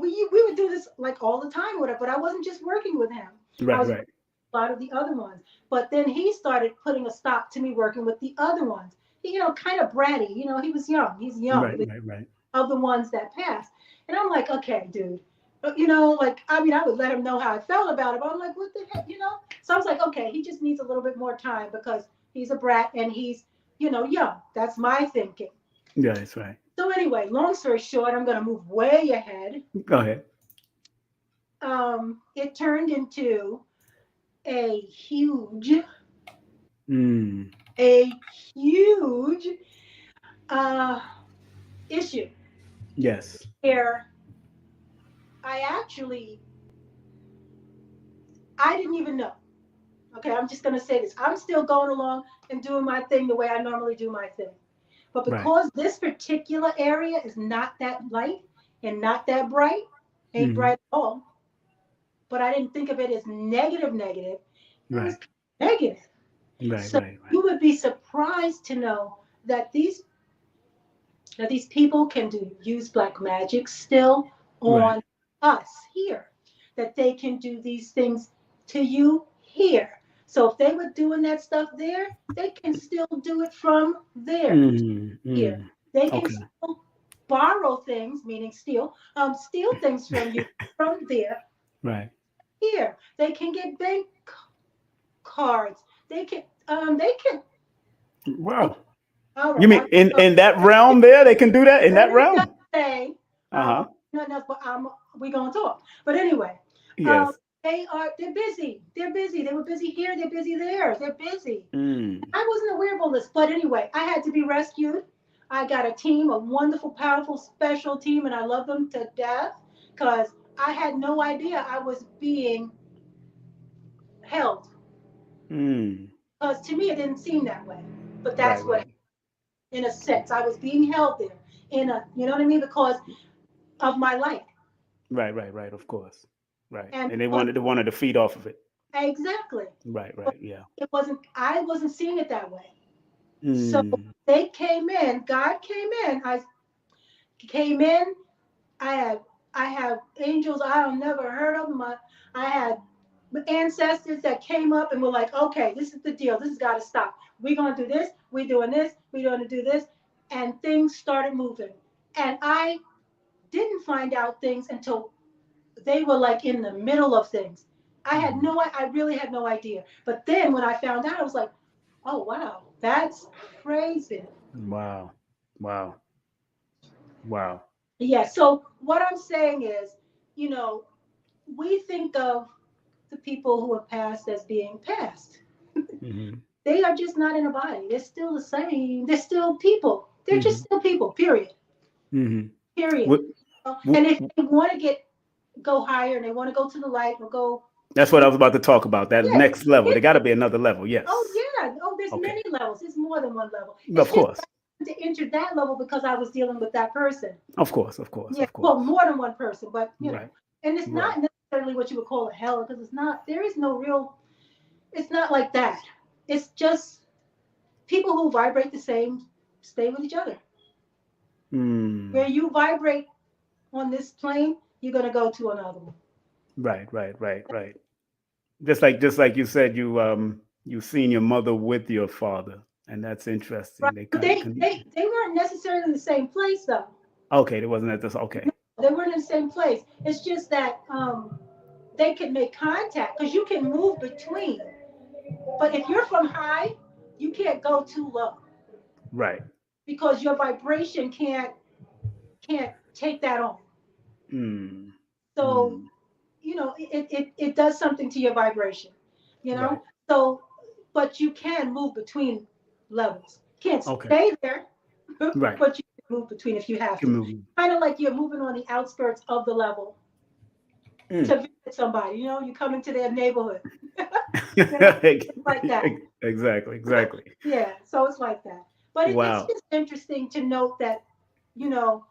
we would do this like all the time with her, but I wasn't just working with him. I Right. was Right. working with a lot of the other ones. But then he started putting a stop to me working with the other ones. He, kind of bratty. He was young. He's young. He Right. was Right. Right. of the ones that passed. And I'm like, okay, dude. Like, I mean, I would let him know how I felt about it, but I'm like, what the heck? So I was like, okay, he just needs a little bit more time because he's a brat and he's, young. That's my thinking. Yeah, that's right. So anyway, long story short, I'm going to move way ahead. Go ahead. It turned into a huge, Mm. a huge uh, issue Yes. where I didn't even know. Okay, I'm just going to say this. I'm still going along and doing my thing the way I normally do my thing. But Right. because this particular area is not that light and not that bright, ain't Hmm. bright at all, but I didn't think of it as negative, negative. It was Right. negative. Right. So Right. Right. you would be surprised to know that these people can use black magic still Right. on us here. That they can do these things to you here. So if they were doing that stuff there, they can still do it from there Mm. here. Mm. They can Okay. still borrow things, meaning steal things from you from there Right. here. They can get bank cards. They can. Wow. All You right. mean in that realm there they can do that in Let that me just realm? say, Uh I huh. won't say nothing else, but we gonna talk. But anyway, um, Yes. they're busy. They're busy. They were busy here. They're busy there. They're busy. Mm. I wasn't aware of all this, but anyway, I had to be rescued. I got a team, a wonderful, powerful, special team, and I love them to death because I had no idea I was being held. Mm. Because to me, it didn't seem that way, but Right. that's what, Right. in a sense, I was being held there. You know what I mean? Because of my light. Right. Right. Right. Of course. Right. And And because they wanted to feed off of it. exactly. Right. But Right. Yeah. I wasn't seeing it that way. So Mm. they came in, God came in, I came in, I had I have angels I don't never heard of them. I had ancestors that came up and were like, okay, this is the deal. This has got to stop. We're gonna do this, we're doing this, we're gonna do this. And things started moving. And I didn't find out things until they were like in the middle of things. Mm. I really had no idea. But then when I found out, I was like, oh wow, that's crazy. Wow. Wow. Wow. Yeah. So what I'm saying is, you know, we think of the people who have passed as being past. Hmm. They are just not in a body. They're still the same. They're still people. They're just Hmm. still people. Period. Hmm. Period. What, And if they want to go higher and they want to go to the light or go, that's what I was about to talk about. That yeah, next level. There got to it's, be another level. oh Yes. yeah, oh there's Okay. many levels. There's more than one level. Of It's just course. to enter that level because I was dealing with that person. Of course. Of course. Yeah, Of well, course. more than one person, but Right. and it's Right. not necessarily what you would call a hell because it's not. There is no real. It's not like that. it's just people who vibrate the same stay with each other. Where you vibrate on this plane, you're gonna go to another one. Right. Just like you said, you seen your mother with your father, and that's interesting. Right. They But kind of connection. they weren't necessarily in the same place though. Okay, it wasn't at this. Okay. They weren't in the same place. It's just that they can make contact because you can move between. But if you're from high, you can't go too low Right. because your vibration can't take that on. Mm. So Mm. it does something to your vibration, you Right. know. So, but you can move between levels. Can't Okay. stay there, Right. but you can move between if you have Can to. move. Kind of like you're moving on the outskirts of the level Mm. to visit somebody. You come into their neighborhood. It's like that. Exactly. Yeah, so it's like that. But it's Wow. just interesting to note that, you know,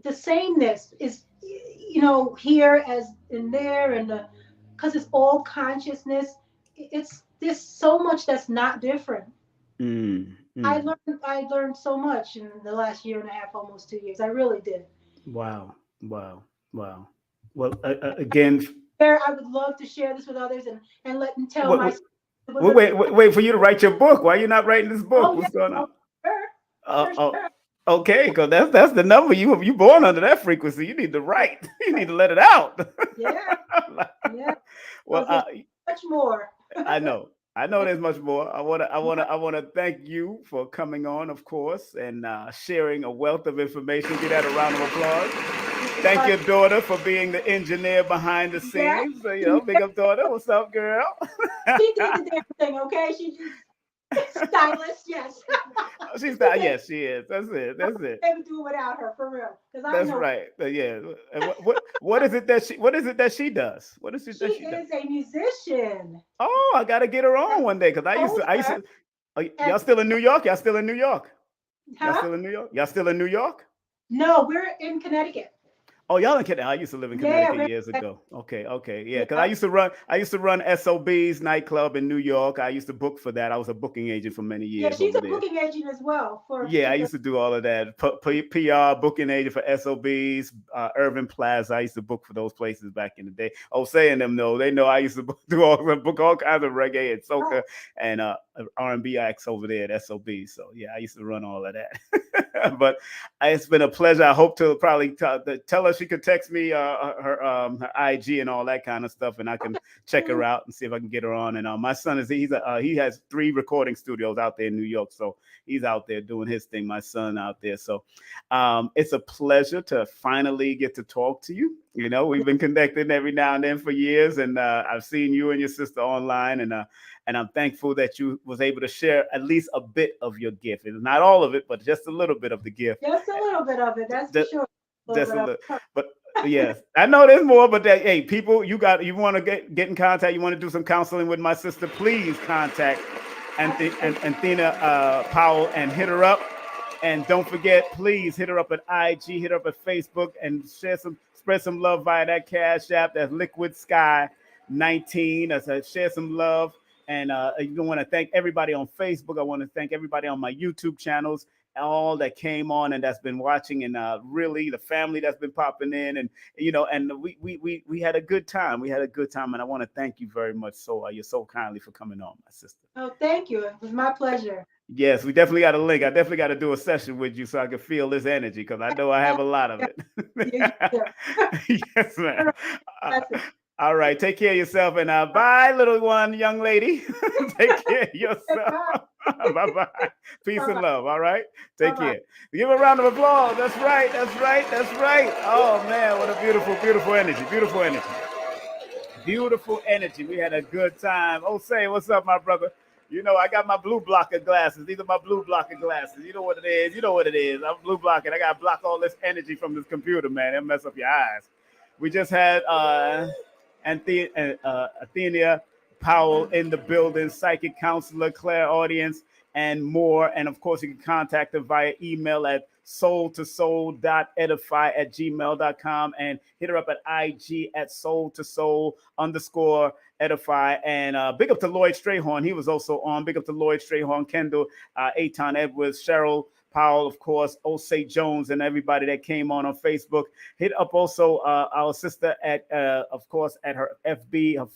the sameness is, here as in there, and because it's all consciousness. It's there's so much that's not different. Mm. I Mm. learned so much in the last year and a half, almost 2 years. I really did. Wow. Wow. Wow. Well, again, I would love to share this with others and let them tell wait, my. wait, wait for you to write your book. Why are you not writing this book? Oh yeah, What's going on? oh sure, Uh, sure, uh, sure. okay, because that's the number. You born under that frequency. You need to write. You need to let it out. Yeah, yeah. Well, Because there's much more. I know there's much more. I wanna thank you for coming on, of course, and sharing a wealth of information. Give that a round of applause. Thank your daughter for being the engineer behind the Yeah, scenes. Big up daughter. What's up, girl? she did the damn thing. Okay, she stylist. Yes, She's she not. did. Yes, she is. That's it. That's it. Never do it without her for real. Because I That's know right. Yeah. And what is it that she does? What is it she that she does? is a musician. Oh, I gotta get her on one day because I used to. Composer Oh, y'all and still in New York? Y'all still in New York? Y'all huh? still in New York? Y'all still in New York? No, we're in Connecticut. Oh, y'all in Connecticut. I used to live in Yeah, Connecticut we're years ago. Okay, yeah. Because yeah. I used to run SOB's nightclub in New York. I used to book for that. I was a booking agent for many Yeah, years she's over a there. booking agent as well Yeah, I for the used to do all of that. PR, booking agent for SOBs, Irving Plaza. I used to book for those places back in the day. Oh, saying them though, they know I used to book all kinds of reggae and soca and R&B acts over there at SOB. So yeah, I used to run all of that. But it's been a pleasure. I hope to probably tell her she could text me her IG and all that kind of stuff, and I can check her out and see if I can get her on. And my son he has 3 recording studios out there in New York, so he's out there doing his thing. My son out there, so it's a pleasure to finally get to talk to you. We've been connected every now and then for years, and I've seen you and your sister online, and I'm thankful that you was able to share at least a bit of your gift. It's not all of it, but just a little bit of the gift. just a little bit of it. That's for Just, sure. A little just bit a of little, it. but yes, I know there's more. But hey, people, you want to get in contact. You want to do some counseling with my sister? Please contact Athena Powell and hit her up. And don't forget, please hit her up at IG, hit her up at Facebook, and spread some love via that Cash App. That's Liquid Sky 19. Share some love. And you want to thank everybody on Facebook. I want to thank everybody on my YouTube channels, all that came on and that's been watching, and really the family that's been popping in, and and we had a good time. We had a good time, and I want to thank you very much. So you're so kindly for coming on, my sister. Oh, thank you. It was my pleasure. Yes, we definitely got a link. I definitely got to do a session with you so I can feel this energy, because I know I have a lot of it. Yes, ma'am. All right, take care of yourself, and bye, little one, young lady. Take care of yourself. Bye-bye. Peace and love. All right, take care. Give a round of applause. That's right. Oh man, what a beautiful energy. Beautiful energy. We had a good time. Oh, say what's up, my brother? I got my blue blocker glasses. These are my blue blocker glasses. You know what it is. I'm blue blocking. I got to block all this energy from this computer, man. It'll mess up your eyes. We just had Athenia Powell in the building, psychic counselor, clairaudience, and more. And of course, you can contact her via email at soul2soul.edify@gmail.com, and hit her up at IG at soul2soul_edify. And big up to Lloyd Strayhorn. He was also on. Big up to Lloyd Strayhorn, Kendall, Aton Edwards, Cheryl Powell, of course, Osei Jones, and everybody that came on Facebook. Hit up also our sister at, of course, at her FB, her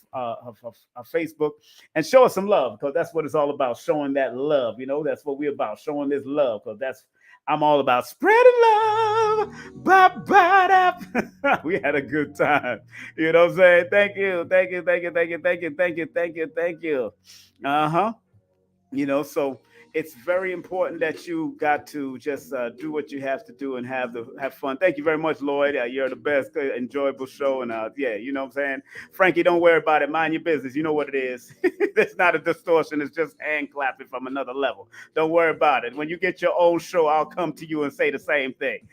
Facebook, and show us some love, because that's what it's all about, showing that love. You know, that's what we're about, showing this love, because I'm all about spreading love. Ba-ba-da. We had a good time. You know what I'm saying? Thank you. Uh-huh. You know, so it's very important that you got to just do what you have to do and have fun. Thank you very much, Lloyd. You're the best. Enjoyable show. And yeah, you know what I'm saying? Frankie, don't worry about it. Mind your business. You know what it is. It's not a distortion. It's just hand clapping from another level. Don't worry about it. When you get your own show, I'll come to you and say the same thing.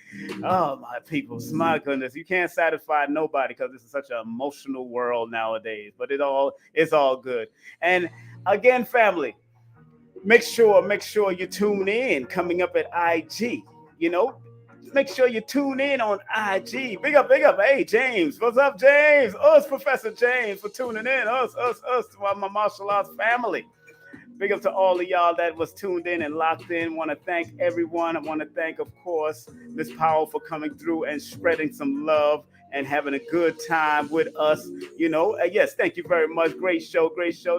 Oh, my peoples, my goodness. You can't satisfy nobody, because this is such an emotional world nowadays. But it's all good. And again, family, make sure you tune in coming up at IG. You know, make sure you tune in on IG. Big up. Hey, James. What's up, James? Us, Professor James, for tuning in. Us, my martial arts family. Big up to all of y'all that was tuned in and locked in. Want to thank everyone. I want to thank, of course, Miss Powell for coming through and spreading some love and having a good time with us. You know, yes, thank you very much. Great show.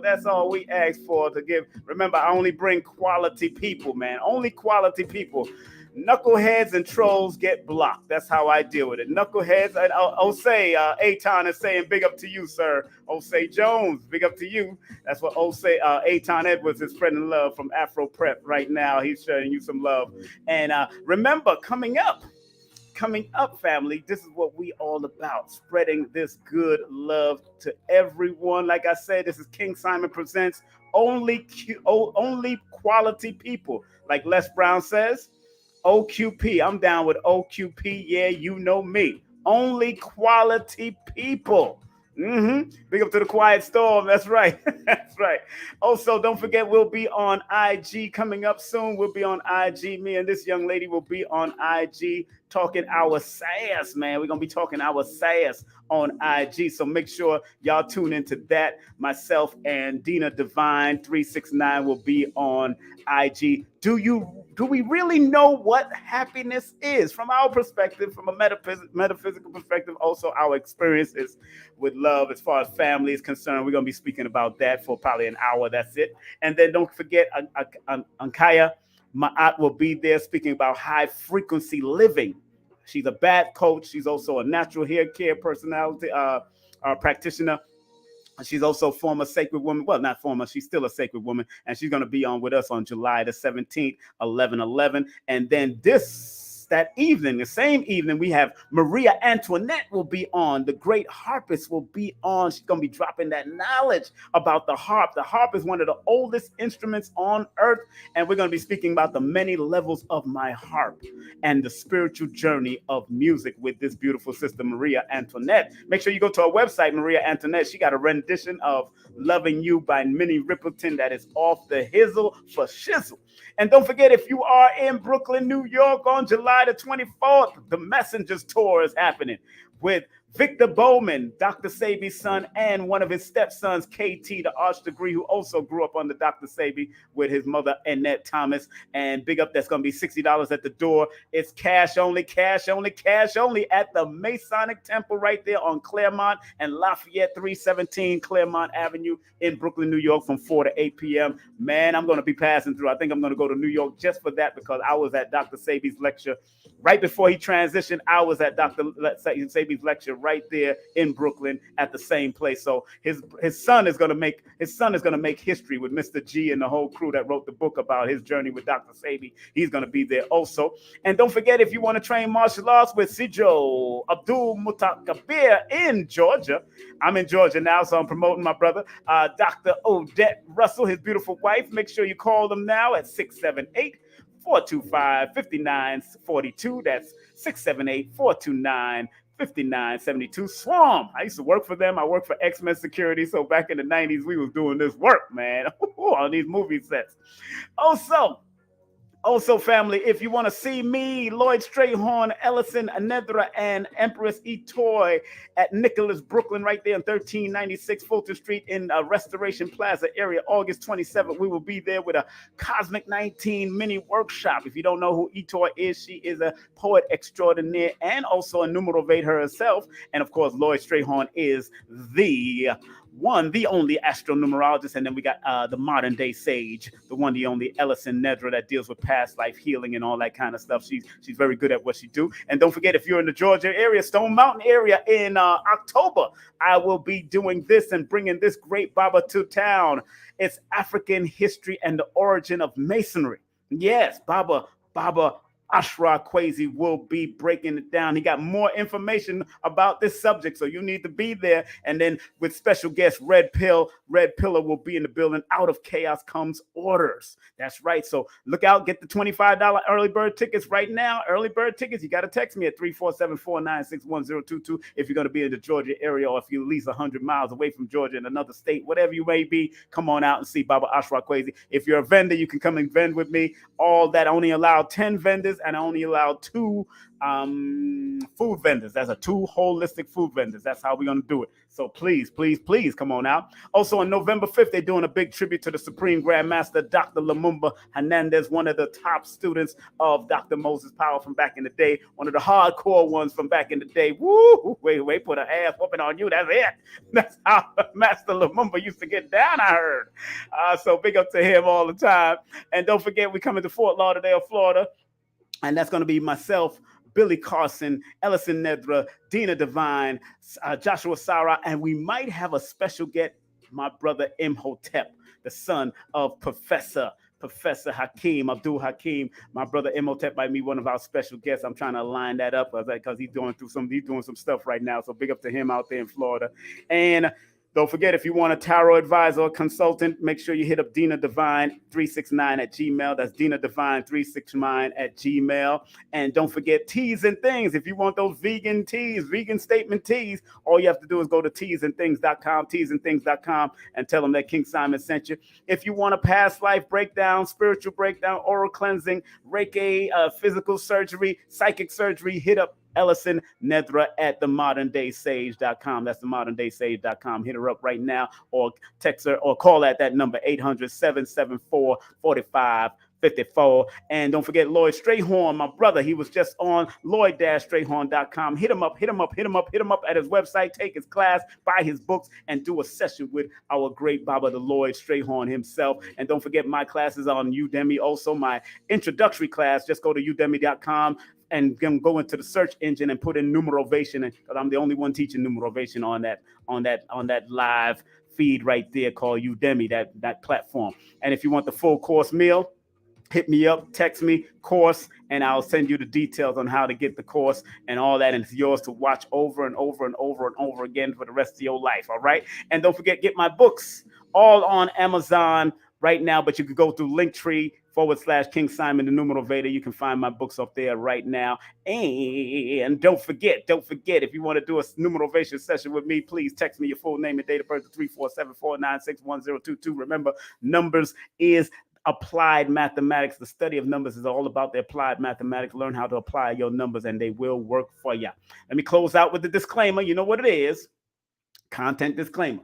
That's all we ask for, to give. Remember, I only bring quality people, man. Only quality people. Knuckleheads and trolls get blocked. That's how I deal with it. Knuckleheads, and Osei, Aton is saying big up to you, sir. Osei Jones, big up to you. That's what Osei, Aton Edwards is spreading love from Afro Prep right now. He's showing you some love. And remember, coming up, family, this is what we all about, spreading this good love to everyone. Like I said, this is King Simon Presents only quality people. Like Les Brown says, OQP. I'm down with OQP. Yeah, you know me. Only quality people. Big up to the Quiet Storm. That's right. That's right. Also, don't forget, we'll be on IG coming up soon. We'll be on IG. Me and this young lady will be on IG talking our sass, man. We're going to be talking our sass on IG. So make sure y'all tune into that. Myself and Dina Divine 369 will be on IG. Do we really know what happiness is from our perspective, from a metaphysical perspective, also our experiences with love as far as family is concerned? We're going to be speaking about that for probably an hour. That's it. And then don't forget, Ankaya Ma'at will be there speaking about high frequency living. She's a bat coach. She's also a natural hair care personality, practitioner. She's also former sacred woman. Well, not former. She's still a sacred woman. And she's going to be on with us on July the 17th, 11/11. And then that evening, the same evening, we have Maria Antoinette will be on. The great harpist will be on. She's going to be dropping that knowledge about the harp. The harp is one of the oldest instruments on earth. And we're going to be speaking about the many levels of my harp and the spiritual journey of music with this beautiful sister, Maria Antoinette. Make sure you go to our website, Maria Antoinette. She got a rendition of Loving You by Minnie Riperton that is off the hizzle for shizzle. And don't forget, if you are in Brooklyn, New York on July the 24th, the Messengers Tour is happening with Victor Bowman, Dr. Sabi's son, and one of his stepsons, KT, the arch degree, who also grew up under Dr. Sabi with his mother, Annette Thomas. And big up, that's going to be $60 at the door. It's cash only at the Masonic Temple right there on Claremont and Lafayette, 317 Claremont Avenue in Brooklyn, New York from 4 to 8 p.m. Man, I'm going to be passing through. I think I'm going to go to New York just for that, because I was at Dr. Sabi's lecture right before he transitioned. I was at Dr. Sabi's lecture right there in Brooklyn at the same place. So his son is going to make history with Mr. G and the whole crew that wrote the book about his journey with Dr. Sabi. He's going to be there also. And don't forget, if you want to train martial arts with Sijo Abdul Mutakabir in Georgia, I'm in Georgia now, so I'm promoting my brother, Dr. Odette Russell, his beautiful wife. Make sure you call them now at 678-425-5942. That's 678-429-5972. Swarm. I used to work for them. I worked for X-Men Security. So back in the 90s, we was doing this work, man, on these movie sets. Also, family, if you want to see me, Lloyd Strayhorn, Ellison Anedra, and Empress Etoy at Nicholas, Brooklyn, right there on 1396 Fulton Street in Restoration Plaza area, August 27th, we will be there with a Cosmic 19 mini workshop. If you don't know who Etoy is, she is a poet extraordinaire and also a numerovator herself. And of course, Lloyd Strayhorn is the only astronumerologist. And then we got the modern day sage, the one, the only Ellison Nedra, that deals with past life healing and all that kind of stuff. She's very good at what she do. And don't forget, if you're in the Georgia area, Stone Mountain area, in October, I will be doing this and bringing this great Baba to town. It's African history and the origin of masonry. Yes, Baba Ashra Kwesi will be breaking it down. He got more information about this subject, so you need to be there. And then with special guest Red Pillar will be in the building. Out of chaos comes orders. That's right. So look out, get the $25 early bird tickets right now. Early bird tickets, you got to text me at 347-496-1022 if you're going to be in the Georgia area, or if you're at least 100 miles away from Georgia in another state, whatever you may be. Come on out and see Baba Ashra Kwesi. If you're a vendor, you can come and vend with me. All that, I only allow 10 vendors. And I only allow 2 food vendors. That's 2 holistic food vendors. That's how we're going to do it. So please come on out. Also on November 5th, they're doing a big tribute to the Supreme Grandmaster, Dr. Lumumba Hernandez, one of the top students of Dr. Moses Powell from back in the day, one of the hardcore ones from back in the day. Woo! Wait, put an ass whooping on you. That's it. That's how Master Lumumba used to get down, I heard. So big up to him all the time. And don't forget, we're coming to Fort Lauderdale, Florida. And that's going to be myself, Billy Carson, Ellison Nedra, Dina Divine, Joshua Sarah, and we might have a special guest, my brother Imhotep, the son of Professor Hakeem, Abdul Hakeem. My brother Imhotep might be one of our special guests. I'm trying to line that up because he's doing some stuff right now. So big up to him out there in Florida. And don't forget, if you want a tarot advisor or consultant, make sure you hit up Dina Divine 369 at Gmail. That's Dina Divine 369 at Gmail. And don't forget Teas and Things. If you want those vegan teas, vegan statement teas, all you have to do is go to teasandthings.com, and tell them that King Simon sent you. If you want a past life breakdown, spiritual breakdown, oral cleansing, Reiki, physical surgery, psychic surgery, hit up Ellison Nedra at themoderndaysage.com. That's themoderndaysage.com. Hit her up right now, or text her or call at that number, 800-774-4554. And don't forget Lloyd Strayhorn, my brother. He was just on Lloyd-Strayhorn.com. Hit him up at his website, take his class, buy his books, and do a session with our great Baba, the Lloyd Strayhorn himself. And don't forget my classes on Udemy. Also, my introductory class, just go to udemy.com and go into the search engine and put in numerovation, and I'm the only one teaching numerovation on that live feed right there called Udemy, that platform. And if you want the full course meal, hit me up, text me course, and I'll send you the details on how to get the course and all that, and it's yours to watch over and over and over and over again for the rest of your life. All right. And don't forget, get my books all on Amazon right now, but you can go through Linktree/King Simon the Numerovator. You can find my books up there right now. And don't forget, if you want to do a numerovation session with me, please text me your full name and date of birth to 347-496-1022. Remember, numbers is applied mathematics. The study of numbers is all about the applied mathematics. Learn how to apply your numbers and they will work for you. Let me close out with the disclaimer. You know what it is. Content disclaimer.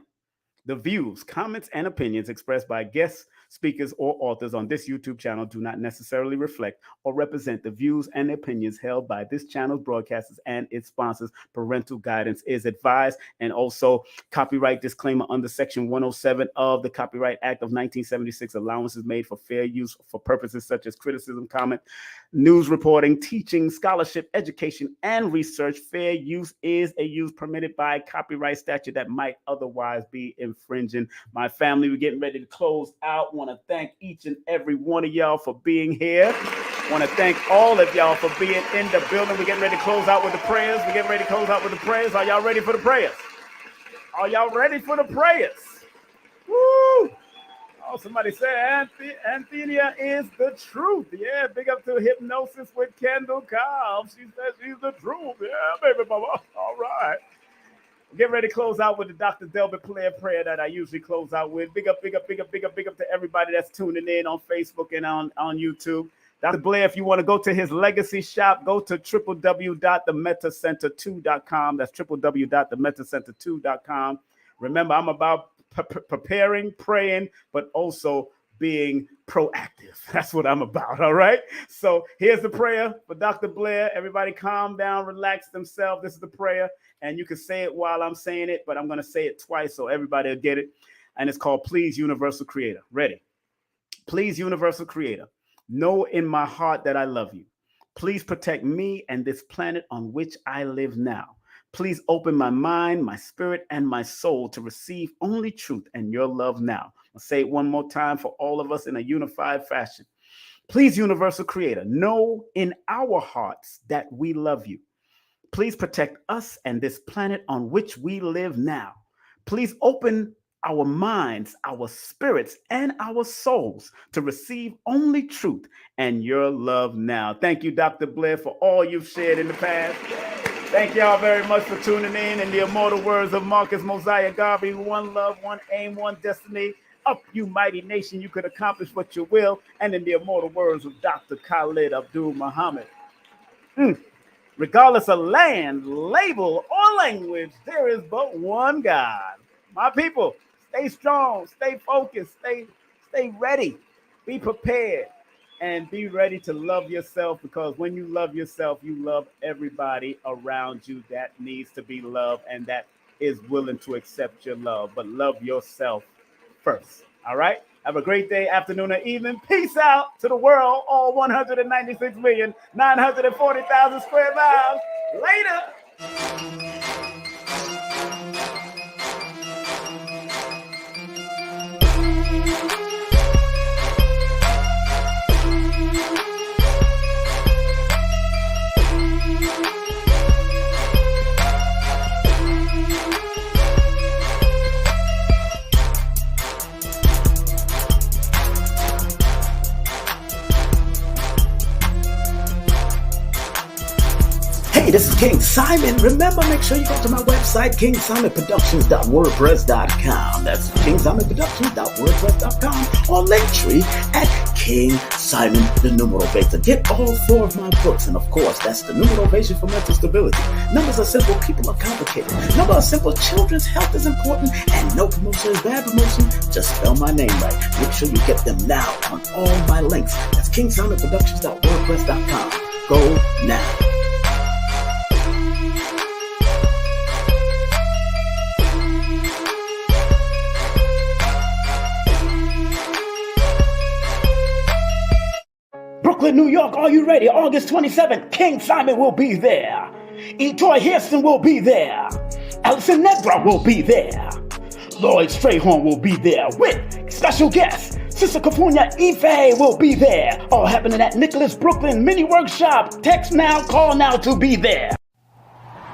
The views, comments, and opinions expressed by guests, speakers, or authors on this YouTube channel do not necessarily reflect or represent the views and opinions held by this channel's broadcasters and its sponsors. Parental guidance is advised. And also, copyright disclaimer under Section 107 of the Copyright Act of 1976, allowances made for fair use for purposes such as criticism, comment, news reporting, teaching, scholarship, education, and research. Fair use is a use permitted by copyright statute that might otherwise be infringing. My family, we're getting ready to close out. Want to thank each and every one of y'all for being here. Want to thank all of y'all for being in the building. We're getting ready to close out with the prayers. Are y'all ready for the prayers? Woo! Oh, somebody said Anthenia is the truth. Yeah, big up to Hypnosis with Kendall Cobb. She says she's the truth. Yeah, baby mama. All right. Get ready to close out with the Dr. Delbert prayer that I usually close out with. Big up to everybody that's tuning in on Facebook and on YouTube. Dr. Blair, if you want to go to his legacy shop, go to www.themetacenter2.com. That's www.themetacenter2.com. Remember, I'm about preparing, praying, but also being proactive. That's what I'm about. All right. So here's the prayer for Dr. Blair. Everybody calm down, relax themselves. This is the prayer. And you can say it while I'm saying it, but I'm going to say it twice so everybody will get it. And it's called Please, Universal Creator. Ready? Please, Universal Creator, know in my heart that I love you. Please protect me and this planet on which I live now. Please open my mind, my spirit, and my soul to receive only truth and your love now. I'll say it one more time for all of us in a unified fashion. Please, Universal Creator, know in our hearts that we love you. Please protect us and this planet on which we live now. Please open our minds, our spirits, and our souls to receive only truth and your love now. Thank you, Dr. Blair, for all you've shared in the past. Thank y'all very much for tuning in the immortal words of Marcus Mosiah Garvey. One love, one aim, one destiny. Up, you mighty nation, you could accomplish what you will. And in the immortal words of Dr. Khalid Abdul Muhammad. Regardless of land, label, or language, there is but one God. My people, stay strong, stay focused, stay ready, be prepared, and be ready to love yourself, because when you love yourself, you love everybody around you that needs to be loved and that is willing to accept your love. But love yourself first. All right? Have a great day, afternoon, or evening. Peace out to the world, all 196,940,000 square miles. Later. Hey, this is King Simon. Remember, make sure you go to my website, kingsimonproductions.wordpress.com. That's kingsimonproductions.wordpress.com, or Linktree at King Simon the Numero Beta. Get all 4 of my books, and of course, that's the Numerovation for Mental Stability. Numbers are simple, people are complicated. Numbers are simple, children's health is important, and no promotion is bad promotion. Just spell my name right. Make sure you get them now on all my links. That's kingsimonproductions.wordpress.com. Go now. Brooklyn, New York, are you ready? August 27th, King Simon will be there. Troy Hairston will be there. Alison Nedra will be there. Lloyd Strayhorn will be there with special guests. Sister Kafunya Ife will be there. All happening at Nicholas Brooklyn Mini Workshop. Text now, call now to be there.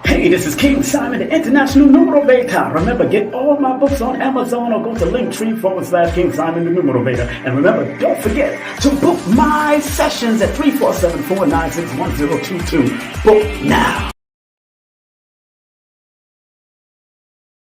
Hey, this is King Simon, the International Numero Beta. Remember, get all my books on Amazon or go to Linktree/King Simon, the Numero Beta. And remember, don't forget to book my sessions at 347-496-1022. Book now.